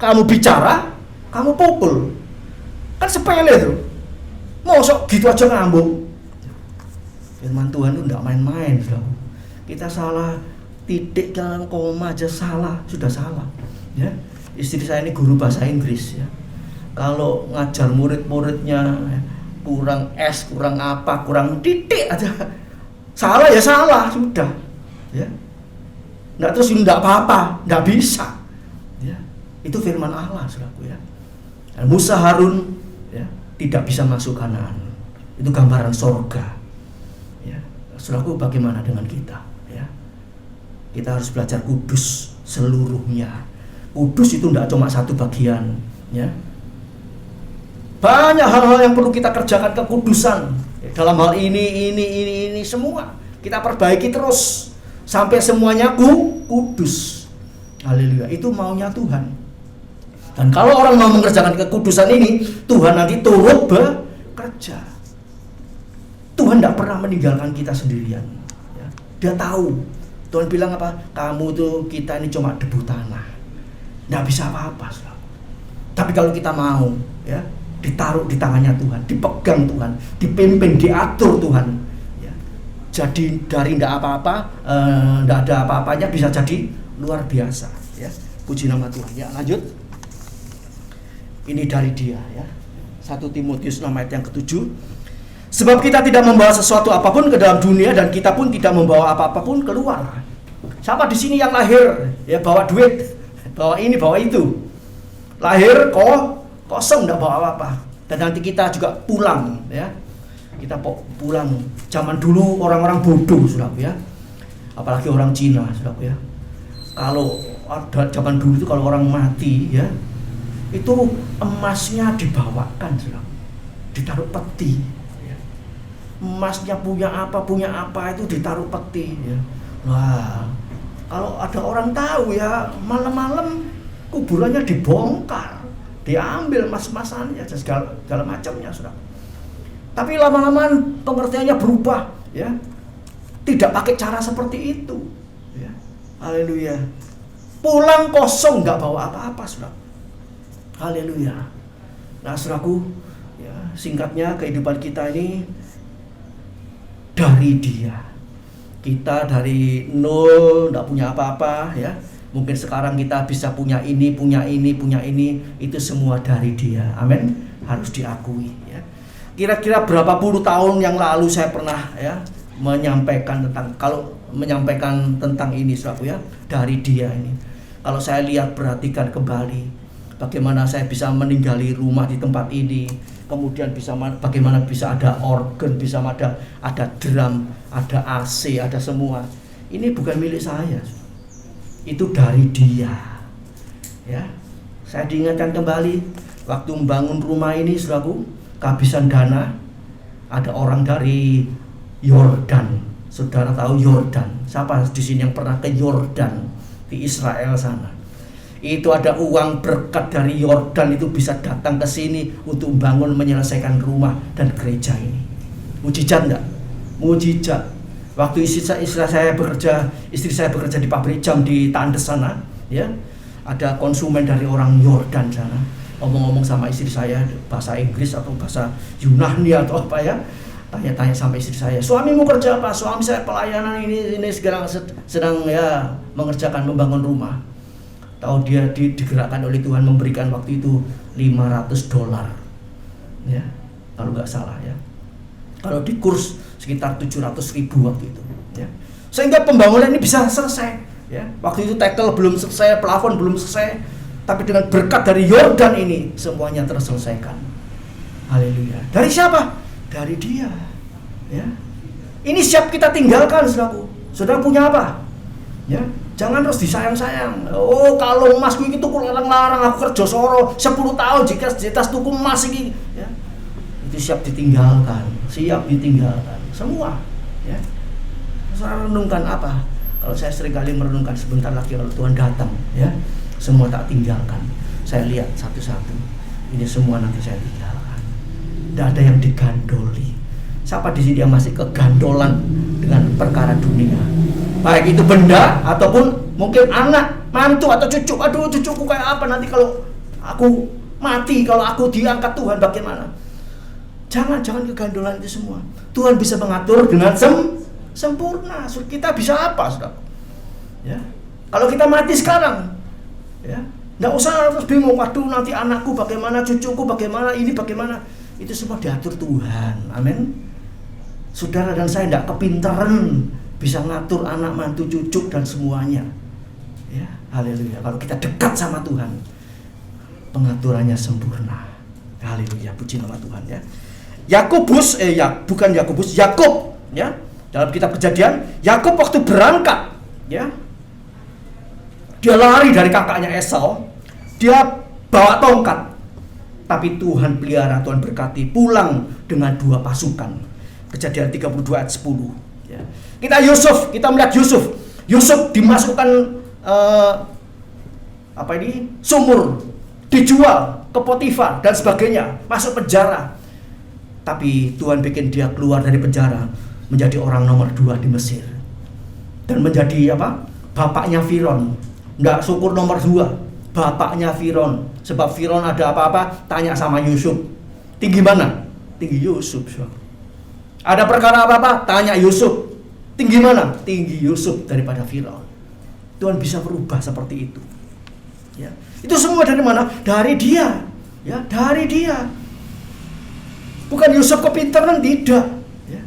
kamu bicara, kamu pukul, kan sepele tuh. Mosok gitu aja ngambung. Firman Tuhan itu tidak main-main, saudara. Kita salah titik dalam koma aja salah, sudah salah, ya. Istri saya ini guru bahasa Inggris, ya. Kalau ngajar murid-muridnya kurang S, kurang apa, kurang titik aja, salah ya salah, sudah, ya. Nggak terus nggak apa-apa, nggak bisa. Ya, itu firman Allah, saudaraku ya. Dan Musa Harun ya, tidak bisa masuk Kanaan. Itu gambaran sorga. Ya, saudaraku, bagaimana dengan kita? Ya, kita harus belajar kudus seluruhnya. Kudus itu tidak cuma satu bagian. Ya, banyak hal-hal yang perlu kita kerjakan kekudusan. Dalam hal ini semua kita perbaiki terus sampai semuanya kudus. Haleluya, itu maunya Tuhan. Dan kalau orang mau mengerjakan kekudusan ini, Tuhan nanti turut bekerja. Tuhan tidak pernah meninggalkan kita sendirian. Ya, Dia tahu. Tuhan bilang apa? Kamu tuh, kita ini cuma debu tanah, tidak bisa apa-apa. Tapi kalau kita mau, ya, ditaruh di tangannya Tuhan, dipegang Tuhan, dipimpin, diatur Tuhan. Ya. Jadi dari tidak apa-apa, tidak ada apa-apanya bisa jadi luar biasa. Ya. Puji nama Tuhan. Ya, lanjut. Ini dari Dia. Ya. 1 Timotius 6 ayat yang ke-7. Sebab kita tidak membawa sesuatu apapun ke dalam dunia dan kita pun tidak membawa apa-apapun keluar. Siapa di sini yang lahir ya bawa duit, bawa ini, bawa itu. Lahir kosong, tidak bawa apa-apa. Dan nanti kita juga pulang ya. Kita pulang. Zaman dulu orang-orang bodoh, saudaraku ya. Apalagi orang Cina, saudaraku ya. Kalau ada zaman dulu itu kalau orang mati ya, itu emasnya dibawakan, saudaraku. Ditaruh peti. Ya. Emasnya punya apa itu ditaruh peti ya. Wah, kalau ada orang tahu ya, malam-malam kuburannya dibongkar, diambil emas-emasannya, segala macamnya, saudara. Tapi lama-lama pengertiannya berubah, ya. Tidak pakai cara seperti itu, ya. Haleluya. Pulang kosong, nggak bawa apa-apa, saudara. Haleluya. Nah, saudaraku, ya, singkatnya kehidupan kita ini dari Dia. Kita dari nol, nggak punya apa-apa, ya. Mungkin sekarang kita bisa punya ini, itu semua dari Dia. Amin. Harus diakui ya. Kira-kira berapa puluh tahun yang lalu saya pernah ya menyampaikan tentang ini, saudaraku ya, dari Dia ini. Kalau saya lihat, perhatikan kembali bagaimana saya bisa meninggali rumah di tempat ini. Kemudian bagaimana bisa ada organ, bisa ada drum, ada AC, ada semua. Ini bukan milik saya. Itu dari Dia. Ya. Saya diingatkan kembali waktu membangun rumah ini, saudaraku, kehabisan dana. Ada orang dari Yordan. Saudara tahu Yordan? Siapa di sini yang pernah ke Yordan di Israel sana? Itu ada uang berkat dari Yordan itu bisa datang ke sini untuk membangun, menyelesaikan rumah dan gereja ini. Mujizat enggak? Mujizat. Waktu istri saya bekerja di pabrik jam di Tandes sana, ya, ada konsumen dari orang Yordan sana ngomong-ngomong sama istri saya bahasa Inggris atau bahasa Yunani atau apa ya, tanya-tanya sama istri saya, suamimu kerja apa? Suami saya pelayanan ini sekarang sedang ya mengerjakan, membangun rumah. Tahu dia digerakkan oleh Tuhan memberikan waktu itu $500, ya, kalau nggak salah ya. Kalau di kurs sekitar 700.000 waktu itu, ya. Sehingga pembangunan ini bisa selesai, ya. Waktu itu tackle belum selesai, plafon belum selesai, tapi dengan berkat dari Yordan ini semuanya terselesaikan. Haleluya. Dari siapa? Dari Dia, ya. Ini siap kita tinggalkan, saudaraku. Saudara punya apa? Ya. Jangan terus disayang-sayang. Oh, kalau emasku itu larang-larang, aku kerja soro 10 tahun jika jelas tuku emas ini, ya. Itu siap ditinggalkan, semua, ya. Saya renungkan apa? Kalau saya seringkali merenungkan sebentar lagi kalau Tuhan datang, ya, semua tak tinggalkan. Saya lihat satu-satu. Ini semua nanti saya tinggalkan. Tidak ada yang digandoli. Siapa di sini yang masih kegandolan dengan perkara dunia? Baik itu benda ataupun mungkin anak, mantu atau cucu. Aduh, cucuku kayak apa nanti kalau aku mati, kalau aku diangkat Tuhan bagaimana? Jangan kegandolan itu semua. Tuhan bisa mengatur dengan sempurna. Kita bisa apa, saudara? Ya. Kalau kita mati sekarang, ya, nggak usah terus bingung. Waduh, nanti anakku bagaimana, cucuku bagaimana, ini bagaimana? Itu semua diatur Tuhan. Amin. Saudara dan saya tidak kepintaran bisa ngatur anak, mantu, cucu dan semuanya. Ya, haleluya. Kalau kita dekat sama Tuhan, pengaturannya sempurna. Haleluya, puji nama Tuhan ya. Yakub ya. Dalam kitab Kejadian, Yakub waktu berangkat ya, dia lari dari kakaknya Esau, dia bawa tongkat, tapi Tuhan pelihara, Tuhan berkati, pulang dengan 2 pasukan. Kejadian 32 ayat 10 ya. Kita melihat Yusuf dimasukkan sumur, dijual ke Potifar dan sebagainya, masuk penjara. Tapi Tuhan bikin dia keluar dari penjara, menjadi orang nomor 2 di Mesir. Dan menjadi bapaknya Firaun. Enggak syukur nomor 2, bapaknya Firaun. Sebab Firaun ada apa-apa, tanya sama Yusuf. Tinggi mana? Tinggi Yusuf. Ada perkara apa-apa, tanya Yusuf. Tinggi mana? Tinggi Yusuf daripada Firaun. Tuhan bisa berubah seperti itu. Ya. Itu semua dari mana? Dari dia. Ya, dari dia. Bukan Yusuf kepintaran, tidak. Ya.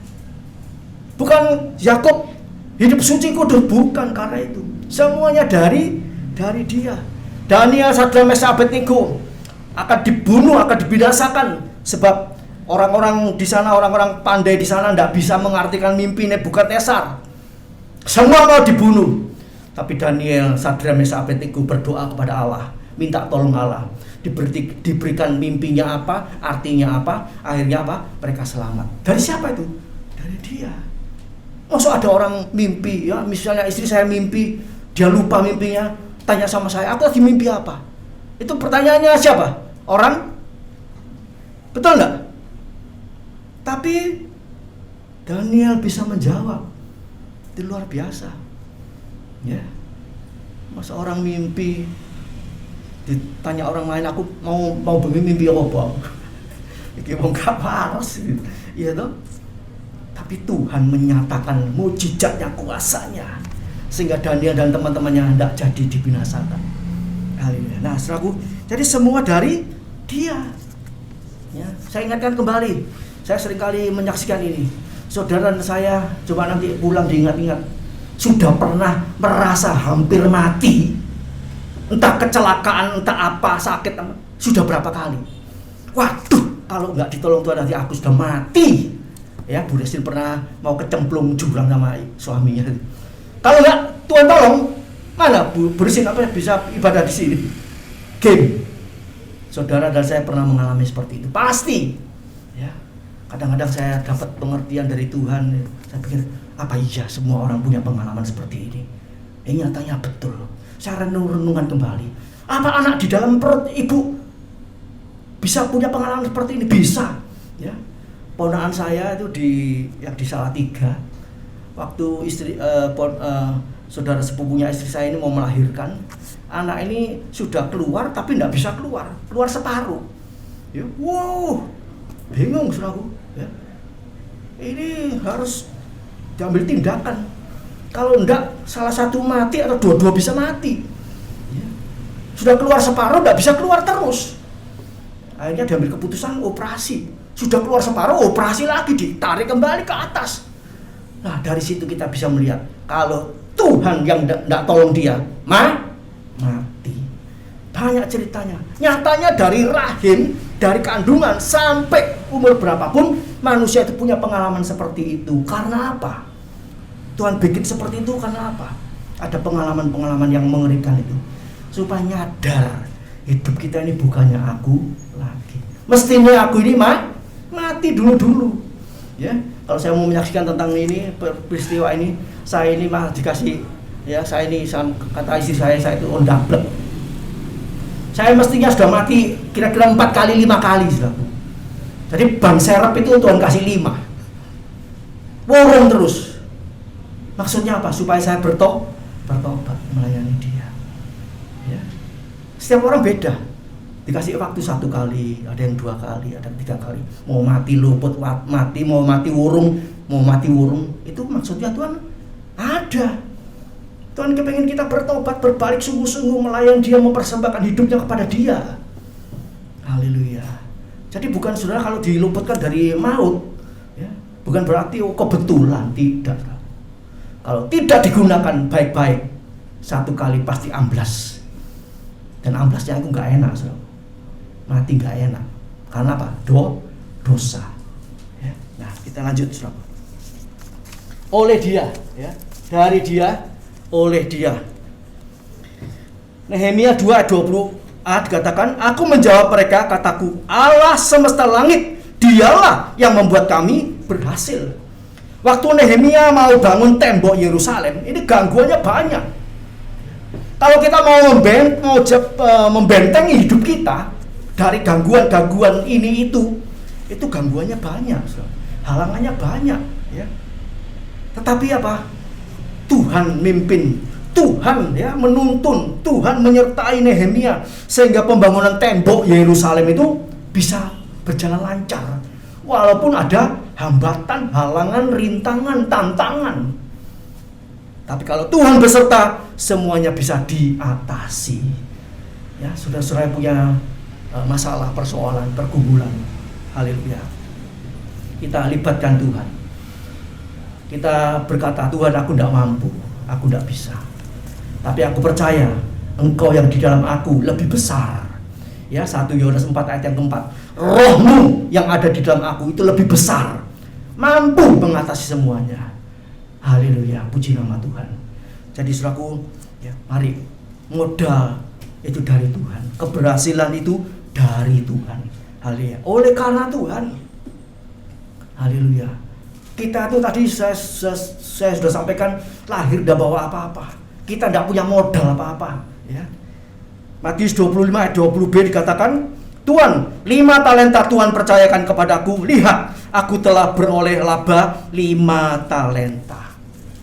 Bukan Yakub hidup suci kudus, bukan karena itu. Semuanya dari dia. Daniel, Sadrak, Mesak, Abednego akan dibunuh, akan dibinasakan sebab orang-orang di sana, orang-orang pandai di sana tidak bisa mengartikan mimpi Nebukadnezar. Semua mau dibunuh. Tapi Daniel, Sadrak, Mesak, Abednego berdoa kepada Allah, minta tolong Allah. Diberikan mimpinya apa, artinya apa, akhirnya apa? Mereka selamat. Dari siapa itu? Dari dia. Maksud ada orang mimpi, ya, misalnya istri saya mimpi, dia lupa mimpinya, tanya sama saya, aku lagi mimpi apa? Itu pertanyaannya siapa? Orang? Betul enggak? Tapi Daniel bisa menjawab. Itu luar biasa. Ya. Masa orang mimpi ditanya orang lain, aku mau bermimpi apa? Iki wong gak waras. Iya toh? Tapi Tuhan menyatakan mujizatnya, kuasanya, sehingga Daniel dan teman-temannya tidak jadi dibinasakan. Haleluya. Nah, saudaraku, jadi semua dari dia. Ya, saya ingatkan kembali. Saya seringkali menyaksikan ini. Saudara saya coba nanti pulang diingat-ingat, sudah pernah merasa hampir mati, entah kecelakaan, entah apa, sakit, sudah berapa kali. Waduh, kalau nggak ditolong Tuhan nanti aku sudah mati. Ya, Bu Destin pernah mau kecemplung jurang sama suaminya. Kalau nggak Tuhan tolong, mana Bu Destin bisa ibadah di sini? Game. Saudara dan saya pernah mengalami seperti itu, pasti. Ya, kadang-kadang saya dapat pengertian dari Tuhan. Saya pikir, apa iya semua orang punya pengalaman seperti ini? Nyatanya betul. Saya renungan kembali. Apa anak di dalam perut ibu bisa punya pengalaman seperti ini? Bisa. Ya. Ponakan saya itu yang di Salatiga, waktu saudara sepupunya istri saya ini mau melahirkan, anak ini sudah keluar tapi tidak bisa keluar separuh. Ya, wow, bingung saudaraku. Ya. Ini harus diambil tindakan. Kalau enggak, salah satu mati atau dua-dua bisa mati. Ya. Sudah keluar separuh, tidak bisa keluar terus. Akhirnya diambil keputusan operasi. Sudah keluar separuh, operasi lagi, ditarik kembali ke atas. Nah, dari situ kita bisa melihat, kalau Tuhan yang tidak tolong dia, mati. Banyak ceritanya. Nyatanya dari rahim, dari kandungan, sampai umur berapapun, manusia itu punya pengalaman seperti itu. Karena apa? Tuhan bikin seperti itu karena apa? Ada pengalaman-pengalaman yang mengerikan itu. Supaya nyadar, hidup kita ini bukannya aku lagi. Mestinya aku ini mati dulu. Ya, kalau saya mau menyaksikan tentang ini, peristiwa ini, saya ini malah dikasih, ya, saya ini kata istri saya itu ondablek. Saya mestinya sudah mati kira-kira 4 kali 5 kali sudah. Jadi ban serep itu Tuhan kasih 5. Worong terus. Maksudnya apa? Supaya saya bertobat melayani dia. Ya. Setiap orang beda. Dikasih waktu 1 kali, ada yang 2 kali, ada yang 3 kali. Mau mati luput, mati, mau mati wurung. Itu maksudnya Tuhan ada. Tuhan kepengen kita bertobat, berbalik sungguh-sungguh melayani dia, mempersembahkan hidupnya kepada dia. Haleluya. Jadi bukan saudara kalau diluputkan dari maut, ya, bukan berarti kebetulan, tidak. Kalau tidak digunakan baik-baik, satu kali pasti amblas. Dan amblasnya itu nggak enak, saudara. Mati nggak enak. Karena apa? Dosa. Ya. Nah, kita lanjut, saudara. Oleh dia, ya, dari dia, oleh dia. Nehemia 2 ayat 20a dikatakan, aku menjawab mereka, kataku, Allah semesta langit, dialah yang membuat kami berhasil. Waktu Nehemia mau bangun tembok Yerusalem, ini gangguannya banyak. Kalau kita mau membentengi hidup kita dari gangguan-gangguan ini itu gangguannya banyak, halangannya banyak, ya. Tetapi apa? Tuhan mimpin, Tuhan ya menuntun, Tuhan menyertai Nehemia sehingga pembangunan tembok Yerusalem itu bisa berjalan lancar. Walaupun ada hambatan, halangan, rintangan, tantangan. Tapi kalau Tuhan beserta, semuanya bisa diatasi. Ya, saudara-saudara punya masalah, persoalan, pergumulan. Haleluya. Kita libatkan Tuhan. Kita berkata, Tuhan, aku tidak mampu, aku tidak bisa. Tapi aku percaya Engkau yang di dalam aku lebih besar. Ya, 1 Yohanes 4 ayat yang keempat. Rohmu yang ada di dalam aku itu lebih besar, mampu mengatasi semuanya. Haleluya, puji nama Tuhan. Jadi saudaraku, ya, mari, modal itu dari Tuhan, keberhasilan itu dari Tuhan. Haleluya. Oleh karena Tuhan. Haleluya. Kita itu tadi saya sudah sampaikan, lahir tidak bawa apa-apa. Kita tidak punya modal apa-apa, ya. Matius 25 ayat 20b dikatakan, Tuhan, 5 talenta Tuhan percayakan kepadaku. Lihat, aku telah beroleh laba 5 talenta.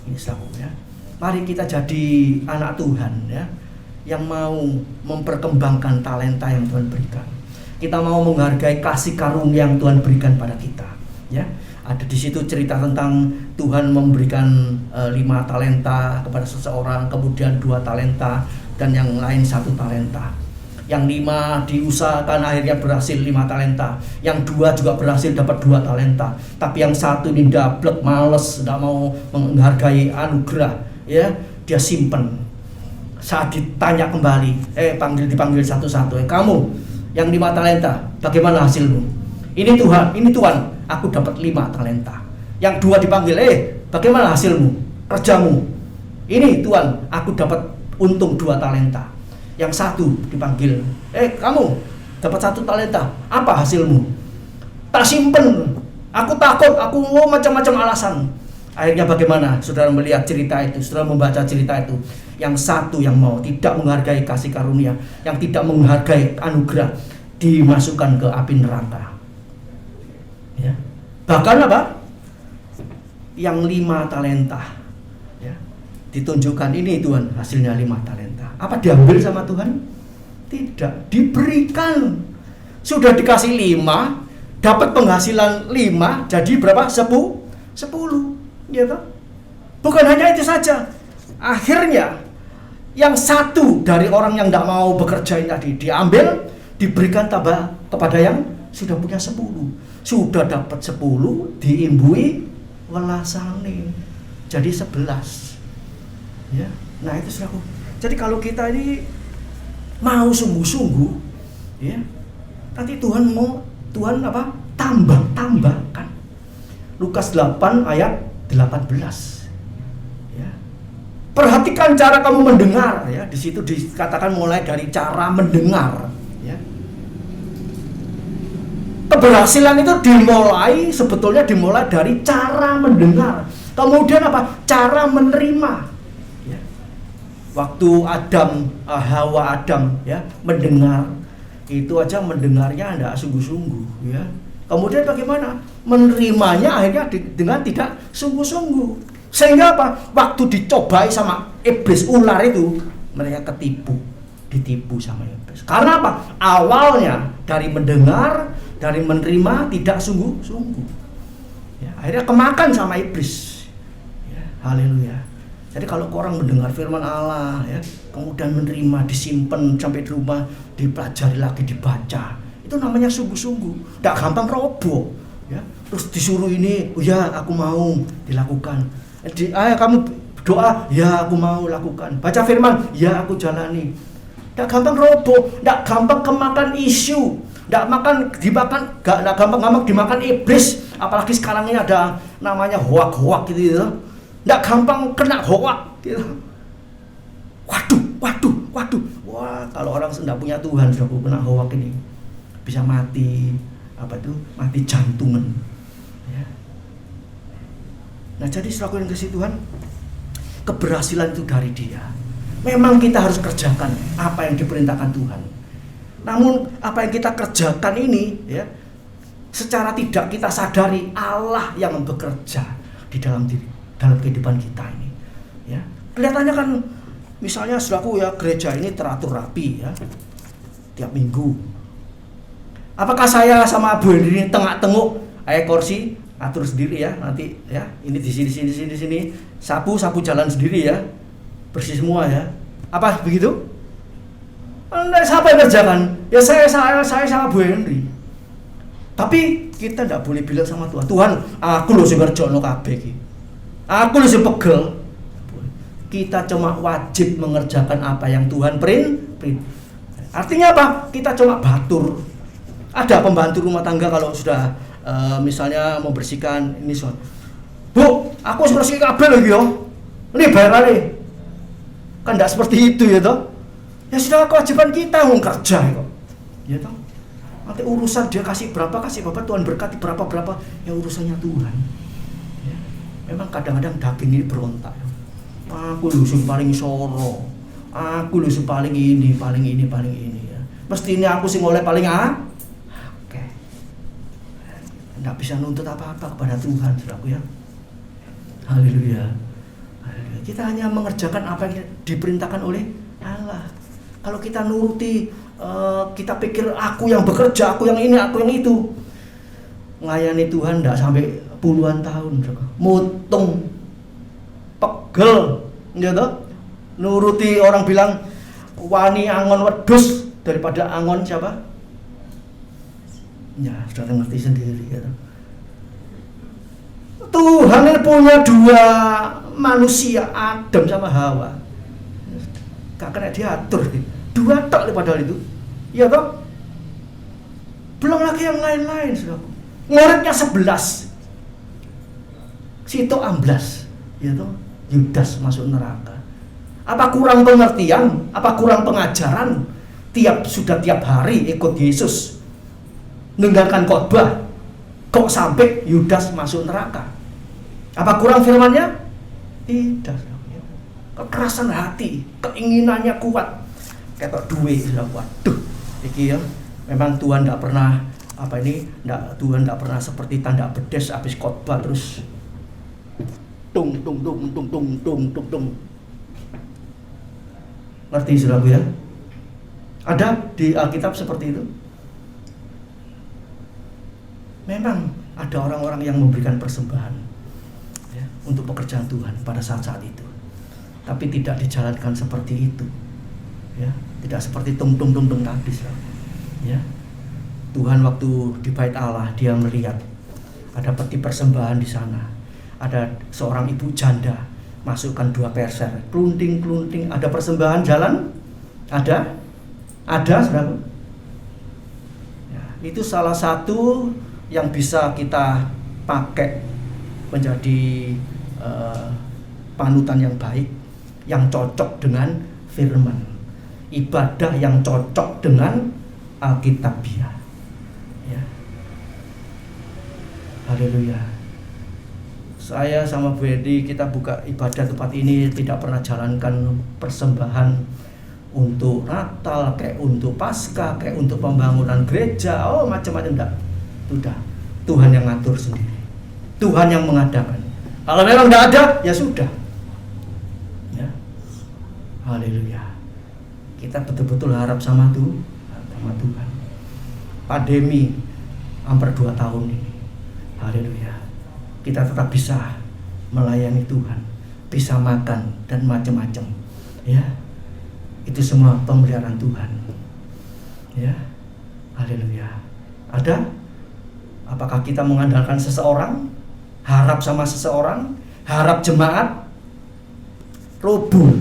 Ini sahabat, ya. Mari kita jadi anak Tuhan, ya, yang mau memperkembangkan talenta yang Tuhan berikan. Kita mau menghargai kasih karunia yang Tuhan berikan pada kita, ya. Ada di situ cerita tentang Tuhan memberikan 5 talenta kepada seseorang, kemudian 2 talenta, dan yang lain 1 talenta. Yang 5 diusahakan akhirnya berhasil 5 talenta. Yang 2 juga berhasil dapat 2 talenta. Tapi yang 1 ini dablek, males, tidak mau menghargai anugerah, ya, dia simpen. Saat ditanya kembali, dipanggil satu-satu, kamu yang 5 talenta, bagaimana hasilmu? Ini Tuhan, aku dapat 5 talenta. Yang 2 dipanggil, bagaimana hasilmu? Kerjamu? Ini Tuhan, aku dapat untung 2 talenta. Yang 1 dipanggil, kamu dapat 1 talenta, apa hasilmu? Tak simpen, aku takut, aku mau macam-macam alasan. Akhirnya bagaimana? Saudara melihat cerita itu, saudara membaca cerita itu. Yang 1 yang mau tidak menghargai kasih karunia, yang tidak menghargai anugerah, dimasukkan ke api neraka. Ya. Bahkan apa? Yang 5 talenta, ya, ditunjukkan, ini Tuhan hasilnya 5 talenta. Apa diambil sama Tuhan? Tidak, diberikan. Sudah dikasih 5, dapat penghasilan 5, jadi berapa? 10, gitu. Bukan hanya itu saja. Akhirnya yang 1 dari orang yang tidak mau bekerja ini tadi diambil, diberikan tambah kepada yang sudah punya 10. Sudah dapat 10, diimbui welasane, jadi 11. Ya, nah itu saudaraku. Jadi kalau kita ini mau sungguh-sungguh, ya, nanti Tuhan tambahkan. Lukas 8 ayat 18. Ya. Perhatikan cara kamu mendengar, ya. Di situ dikatakan mulai dari cara mendengar, ya. Keberhasilan itu sebetulnya dimulai dari cara mendengar. Kemudian apa? Cara menerima. Ya. Waktu Hawa Adam, ya, mendengar, itu aja mendengarnya tidak sungguh-sungguh, ya. Kemudian bagaimana? Menerimanya akhirnya dengan tidak sungguh-sungguh. Sehingga apa? Waktu dicobai sama iblis, ular itu, mereka ditipu sama iblis. Karena apa? Awalnya dari mendengar, dari menerima tidak sungguh-sungguh, ya, akhirnya kemakan sama iblis, ya, haleluya. Jadi kalau orang mendengar firman Allah, ya, kemudian menerima, disimpan sampai di rumah, dipelajari lagi, dibaca, itu namanya sungguh-sungguh, tidak gampang roboh, ya. Terus disuruh ini, oh ya aku mau dilakukan, kamu Doa, ya aku mau lakukan. Baca firman, ya aku jalani. Nggak gampang roboh, nggak gampang kemakan isu, nggak gampang dimakan iblis. Apalagi sekarang ini ada namanya hoak-hoak gitu. Nggak gampang kena hoak gitu. Waduh. Wah, kalau orang nggak punya Tuhan, sudah kena hoak ini bisa mati, mati jantungan. Ya. Nah, jadi saudara yang kasih Tuhan, keberhasilan itu dari Dia. Memang kita harus kerjakan apa yang diperintahkan Tuhan. Namun apa yang kita kerjakan ini, ya, secara tidak kita sadari Allah yang bekerja di dalam kehidupan kita ini. Ya, kelihatannya kan, misalnya saudaraku ya, gereja ini teratur rapi ya, tiap minggu. Apakah saya sama Bu Hendri tengok-tengok, kursi atur sendiri ya, nanti ya, ini di sini, sapu jalan sendiri ya, bersih semua ya. Apa begitu? Siapa yang kerjakan? Ya saya sama Bu Hendri. Tapi kita tidak boleh bilang sama Tuhan, aku loh sing ngerjono kabeh iki. Aku loh sing pegel. Kita cuma wajib mengerjakan apa yang Tuhan perintah. Artinya apa? Kita cuma batur. Ada pembantu rumah tangga kalau sudah misalnya membersihkan ini soal, Bu, aku harus bersih kabel lagi yo. Ini bayar nih. Kan tidak seperti itu ya toh. Ya sudah, kewajiban kita mau kerja kok. Ya toh. Nanti urusan dia kasih berapa, kasih berapa, Tuhan berkati berapa, ya urusannya Tuhan. Ya. Memang kadang-kadang daging ini berontak. Aku lu yang paling soro. Aku lu yang paling ini ya. Mestinya aku sih mulai paling Oke. Enggak bisa nuntut apa-apa kepada Tuhan, saudaraku ya. Haleluya. Kita hanya mengerjakan apa yang diperintahkan oleh Allah. Kalau kita nuruti, kita pikir aku yang bekerja, aku yang ini, aku yang itu, melayani Tuhan tidak sampai puluhan tahun, mutung, pegel, gitu. Nuruti orang bilang wani angon wedus daripada angon siapa? Ya, sudah ngerti sendiri, gitu. Tuhan ini punya dua manusia, Adam sama Hawa. Gak kena diatur, dua tok padahal itu, iya toh? Belum lagi yang lain-lain, saudaraku. Muridnya 11, situ amblas, iya toh? Yudas masuk neraka. Apa kurang pengertian? Apa kurang pengajaran? Sudah tiap hari ikut Yesus, mendengarkan khotbah, kok sampai Yudas masuk neraka? Apa kurang firman-Nya? Tidak. Kekerasan hati, keinginannya kuat, kayak duit, waduh, iki ya, memang Tuhan tidak pernah Tuhan tidak pernah seperti tanda bedes habis khotbah terus tung. Ngerti saudaraku ya? Ada di Alkitab seperti itu. Memang ada orang-orang yang memberikan persembahan ya, untuk pekerjaan Tuhan pada saat-saat itu. Tapi tidak dijalankan seperti itu, ya, tidak seperti tung tadi, ya. Tuhan waktu di bait Allah dia melihat ada peti persembahan di sana, ada seorang ibu janda masukkan 2 perser, klunting, ada persembahan jalan, ada, saudara. Ya, itu salah satu yang bisa kita pakai menjadi panutan yang baik, yang cocok dengan firman, ibadah yang cocok dengan Alkitabiah. Ya. Haleluya. Saya sama Bu Edi, kita buka ibadah tempat ini tidak pernah jalankan persembahan untuk Natal, kayak untuk Paskah, kayak untuk pembangunan gereja, macam-macam enggak. Sudah, Tuhan yang ngatur sendiri, Tuhan yang mengadakan. Kalau memang enggak ada, ya sudah. Haleluya. Kita betul-betul harap sama Tuhan. Pandemi hampir 2 tahun ini. Haleluya. Kita tetap bisa melayani Tuhan, bisa makan dan macam-macam. Ya. Itu semua pemeliharaan Tuhan. Ya. Haleluya. Ada? Apakah kita mengandalkan seseorang? Harap sama seseorang? Harap jemaat? roboh.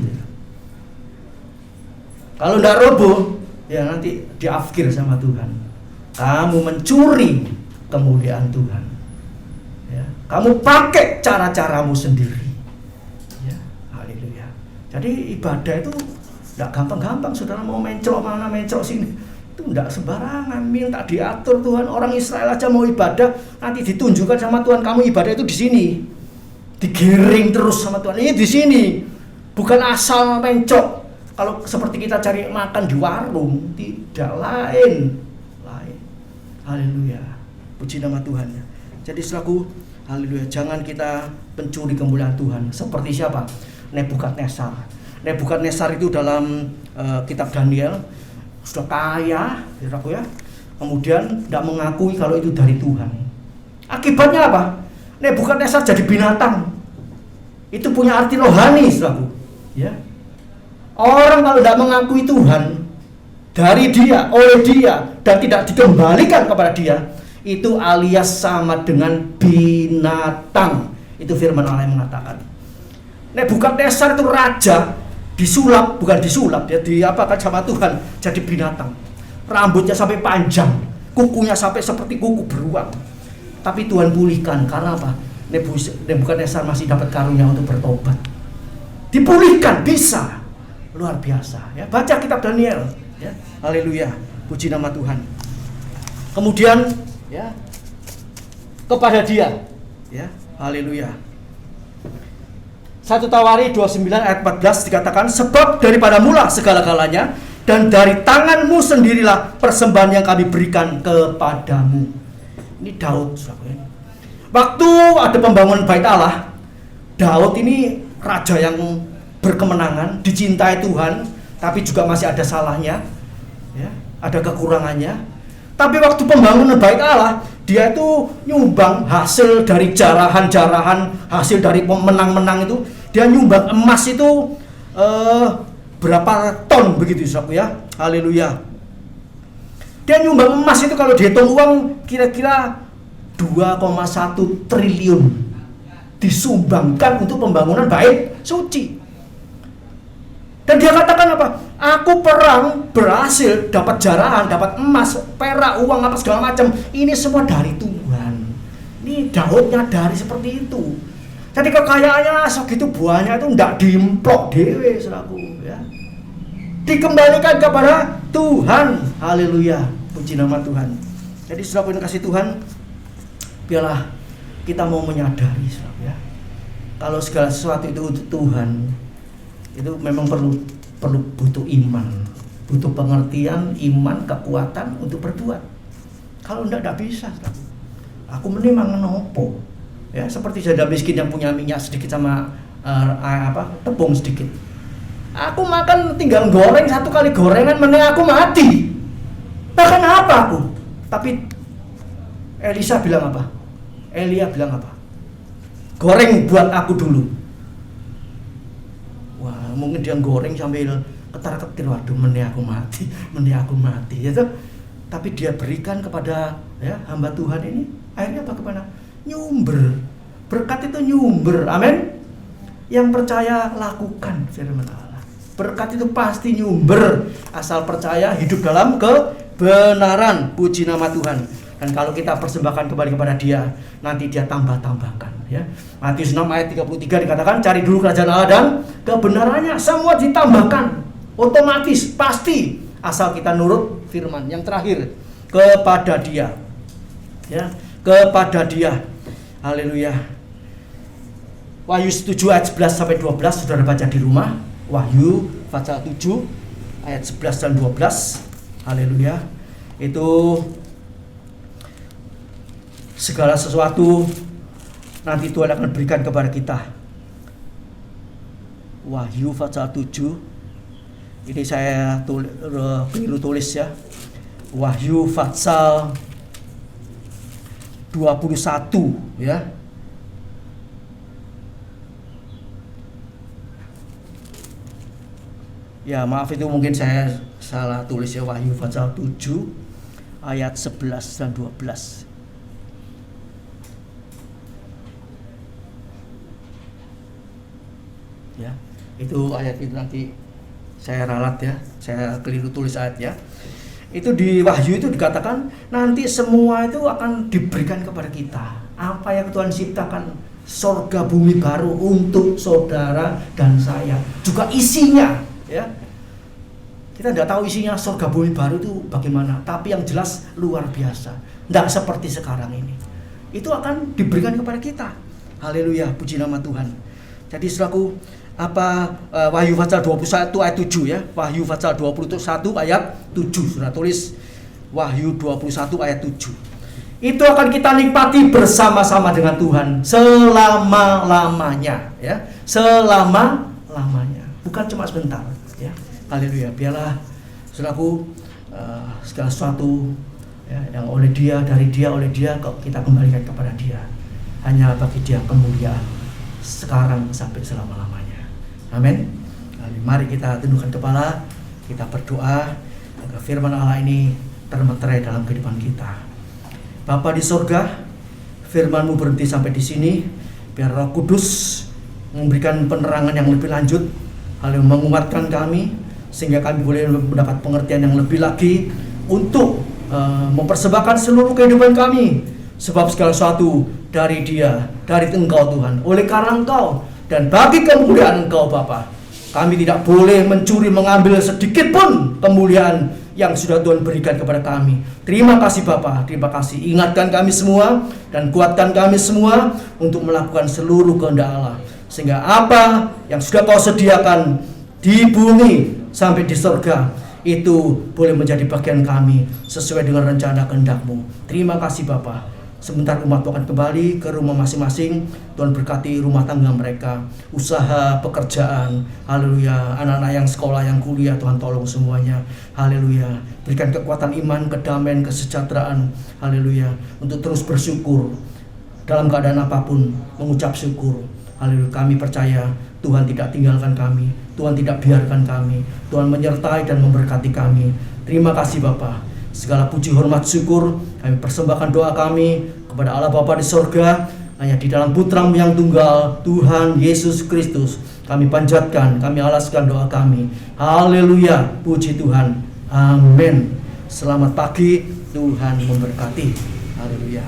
Kalau tidak roboh, ya nanti diafkir sama Tuhan. Kamu mencuri kemuliaan Tuhan. Ya, kamu pakai cara-caramu sendiri. Ya, haleluya. Jadi ibadah itu tidak gampang-gampang. Saudara mau mencrok mana, mencrok sini, itu tidak sembarangan. Minta diatur Tuhan. Orang Israel aja mau ibadah, nanti ditunjukkan sama Tuhan, kamu ibadah itu di sini. Digiring terus sama Tuhan. Ini di sini. Bukan asal mencrok. Kalau seperti kita cari makan di warung, tidak, lain. Haleluya. Puji nama Tuhan. Jadi selaku haleluya, jangan kita pencuri kemuliaan Tuhan. Seperti siapa? Nebukadnezar. Nebukadnezar itu dalam kitab Daniel sudah kaya, ya. Kemudian tidak mengakui kalau itu dari Tuhan. Akibatnya apa? Nebukadnezar jadi binatang. Itu punya arti rohani, selaku. Ya. Orang kalau tidak mengakui Tuhan dari dia, oleh dia, dan tidak dikembalikan kepada dia, itu alias sama dengan binatang. Itu firman Allah yang mengatakan. Nebukadnezar itu raja, disulap, bukan disulap, dia diapakan sama Tuhan, jadi binatang. Rambutnya sampai panjang, kukunya sampai seperti kuku beruang. Tapi Tuhan pulihkan, karena apa? Nebukadnezar masih dapat karunia untuk bertobat. Dipulihkan, bisa. Luar biasa, ya. Baca kitab Daniel, ya. Haleluya, puji nama Tuhan. Kemudian, ya, kepada dia, ya, haleluya. 1 Tawari 29 ayat 14 dikatakan, sebab daripada mula segala-galanya, dan dari tanganmu sendirilah persembahan yang kami berikan kepadamu. Ini Daud, saudara. Waktu ada pembangunan Bait Allah, Daud ini raja yang berkemenangan, dicintai Tuhan, tapi juga masih ada salahnya, ya, ada kekurangannya. Tapi waktu pembangunan Bait Allah, dia itu nyumbang hasil dari jarahan-jarahan, hasil dari menang-menang itu, dia nyumbang emas itu berapa ton begitu, saudara, ya. Haleluya. Dia nyumbang emas itu kalau dihitung uang kira-kira 2,1 triliun disumbangkan untuk pembangunan Bait Suci. Dan dia katakan apa? Aku perang berhasil dapat jarahan, dapat emas, perak, uang apa segala macam. Ini semua dari Tuhan. Ini Daud nyadari seperti itu. Jadi kekayaannya segitu banyak itu tidak diimplok dewe, selaku, ya. Dikembalikan kepada Tuhan. Haleluya. Puji nama Tuhan. Jadi selaku yang kasih Tuhan, biarlah kita mau menyadari, selaku, ya. Kalau segala sesuatu itu untuk Tuhan, itu memang perlu butuh iman, butuh pengertian, iman, kekuatan untuk berbuat. Kalau tidak bisa. Aku menimang nopo, ya, seperti janda miskin yang punya minyak sedikit sama tepung sedikit. Aku makan tinggal goreng, 1 kali gorengan mending aku mati. Bahkan apa aku? Tapi Elisa bilang apa? Elia bilang apa? Goreng buat aku dulu. Wah, mungkin dia goreng sambil ketar-ketir, waduh, mending aku mati, ya toh? Tapi dia berikan kepada, ya, hamba Tuhan ini, akhirnya apa, kemana? Nyumber. Berkat itu nyumber, amin. Yang percaya lakukan firman Allah. Berkat itu pasti nyumber, asal percaya, hidup dalam kebenaran. Puji nama Tuhan. Dan kalau kita persembahkan kembali kepada dia, nanti dia tambahkan, ya. Matius 6 ayat 33 dikatakan, cari dulu kerajaan Allah dan kebenarannya, semua ditambahkan. Otomatis, pasti, asal kita nurut firman. Yang terakhir, kepada dia, ya, kepada dia. Haleluya. Wahyu 7 ayat 11 sampai 12 sudah baca di rumah. Wahyu pasal 7 ayat 11 dan 12. Haleluya. Itu segala sesuatu nanti Tuhan akan berikan kepada kita. Wahyu pasal 7. Ini saya keliru tulis, ya. Wahyu pasal 21, ya. Ya, maaf, itu mungkin saya salah tulis, ya. Wahyu pasal 7 ayat 11 dan 12. Ya. Itu ayat itu nanti saya ralat ya, saya keliru tulis ayatnya. Itu di Wahyu itu dikatakan nanti semua itu akan diberikan kepada kita. Apa yang Tuhan ciptakan, sorga bumi baru untuk saudara dan saya, juga isinya ya. Kita tidak tahu isinya sorga bumi baru itu bagaimana, tapi yang jelas luar biasa. Tidak seperti sekarang ini. Itu akan diberikan kepada kita. Haleluya, puji nama Tuhan. Jadi selaku Wahyu pasal 21 ayat 7 ya. Wahyu pasal 21 ayat 7. Sudah tulis Wahyu 21 ayat 7. Itu akan kita nikmati bersama-sama dengan Tuhan selama-lamanya ya. Selama-lamanya. Bukan cuma sebentar ya. Haleluya. Biarlah saudaraku segala sesuatu ya, yang oleh dia, dari dia, oleh dia, kita kembalikan kepada dia. Hanya bagi dia kemuliaan sekarang sampai selama-lamanya. Amin. Mari kita tundukkan kepala, kita berdoa agar firman Allah ini termeterai dalam kehidupan kita. Bapa di sorga, firman-Mu berhenti sampai di sini. Biar Roh Kudus memberikan penerangan yang lebih lanjut, hal yang menguatkan kami, sehingga kami boleh mendapat pengertian yang lebih lagi untuk mempersembahkan seluruh kehidupan kami. Sebab segala sesuatu dari Dia, dari Engkau Tuhan, oleh karena Engkau, dan bagi kemuliaan Engkau Bapa. Kami tidak boleh mencuri, mengambil sedikit pun kemuliaan yang sudah Tuhan berikan kepada kami. Terima kasih Bapa, terima kasih. Ingatkan kami semua dan kuatkan kami semua untuk melakukan seluruh kehendak Allah, sehingga apa yang sudah Kau sediakan di bumi sampai di surga itu boleh menjadi bagian kami sesuai dengan rencana kehendak-Mu. Terima kasih Bapa. Sebentar umat akan kembali ke rumah masing-masing. Tuhan berkati rumah tangga mereka, usaha, pekerjaan. Haleluya. Anak-anak yang sekolah, yang kuliah, Tuhan tolong semuanya. Haleluya. Berikan kekuatan iman, kedamaian, kesejahteraan. Haleluya. Untuk terus bersyukur dalam keadaan apapun, mengucap syukur. Haleluya. Kami percaya Tuhan tidak tinggalkan kami, Tuhan tidak biarkan kami, Tuhan menyertai dan memberkati kami. Terima kasih Bapa. Segala puji, hormat, syukur kami persembahkan doa kami kepada Allah Bapa di sorga, hanya di dalam Putra-Mu yang tunggal, Tuhan Yesus Kristus. Kami panjatkan, kami alaskan doa kami. Haleluya, puji Tuhan. Amin. Selamat pagi, Tuhan memberkati. Haleluya.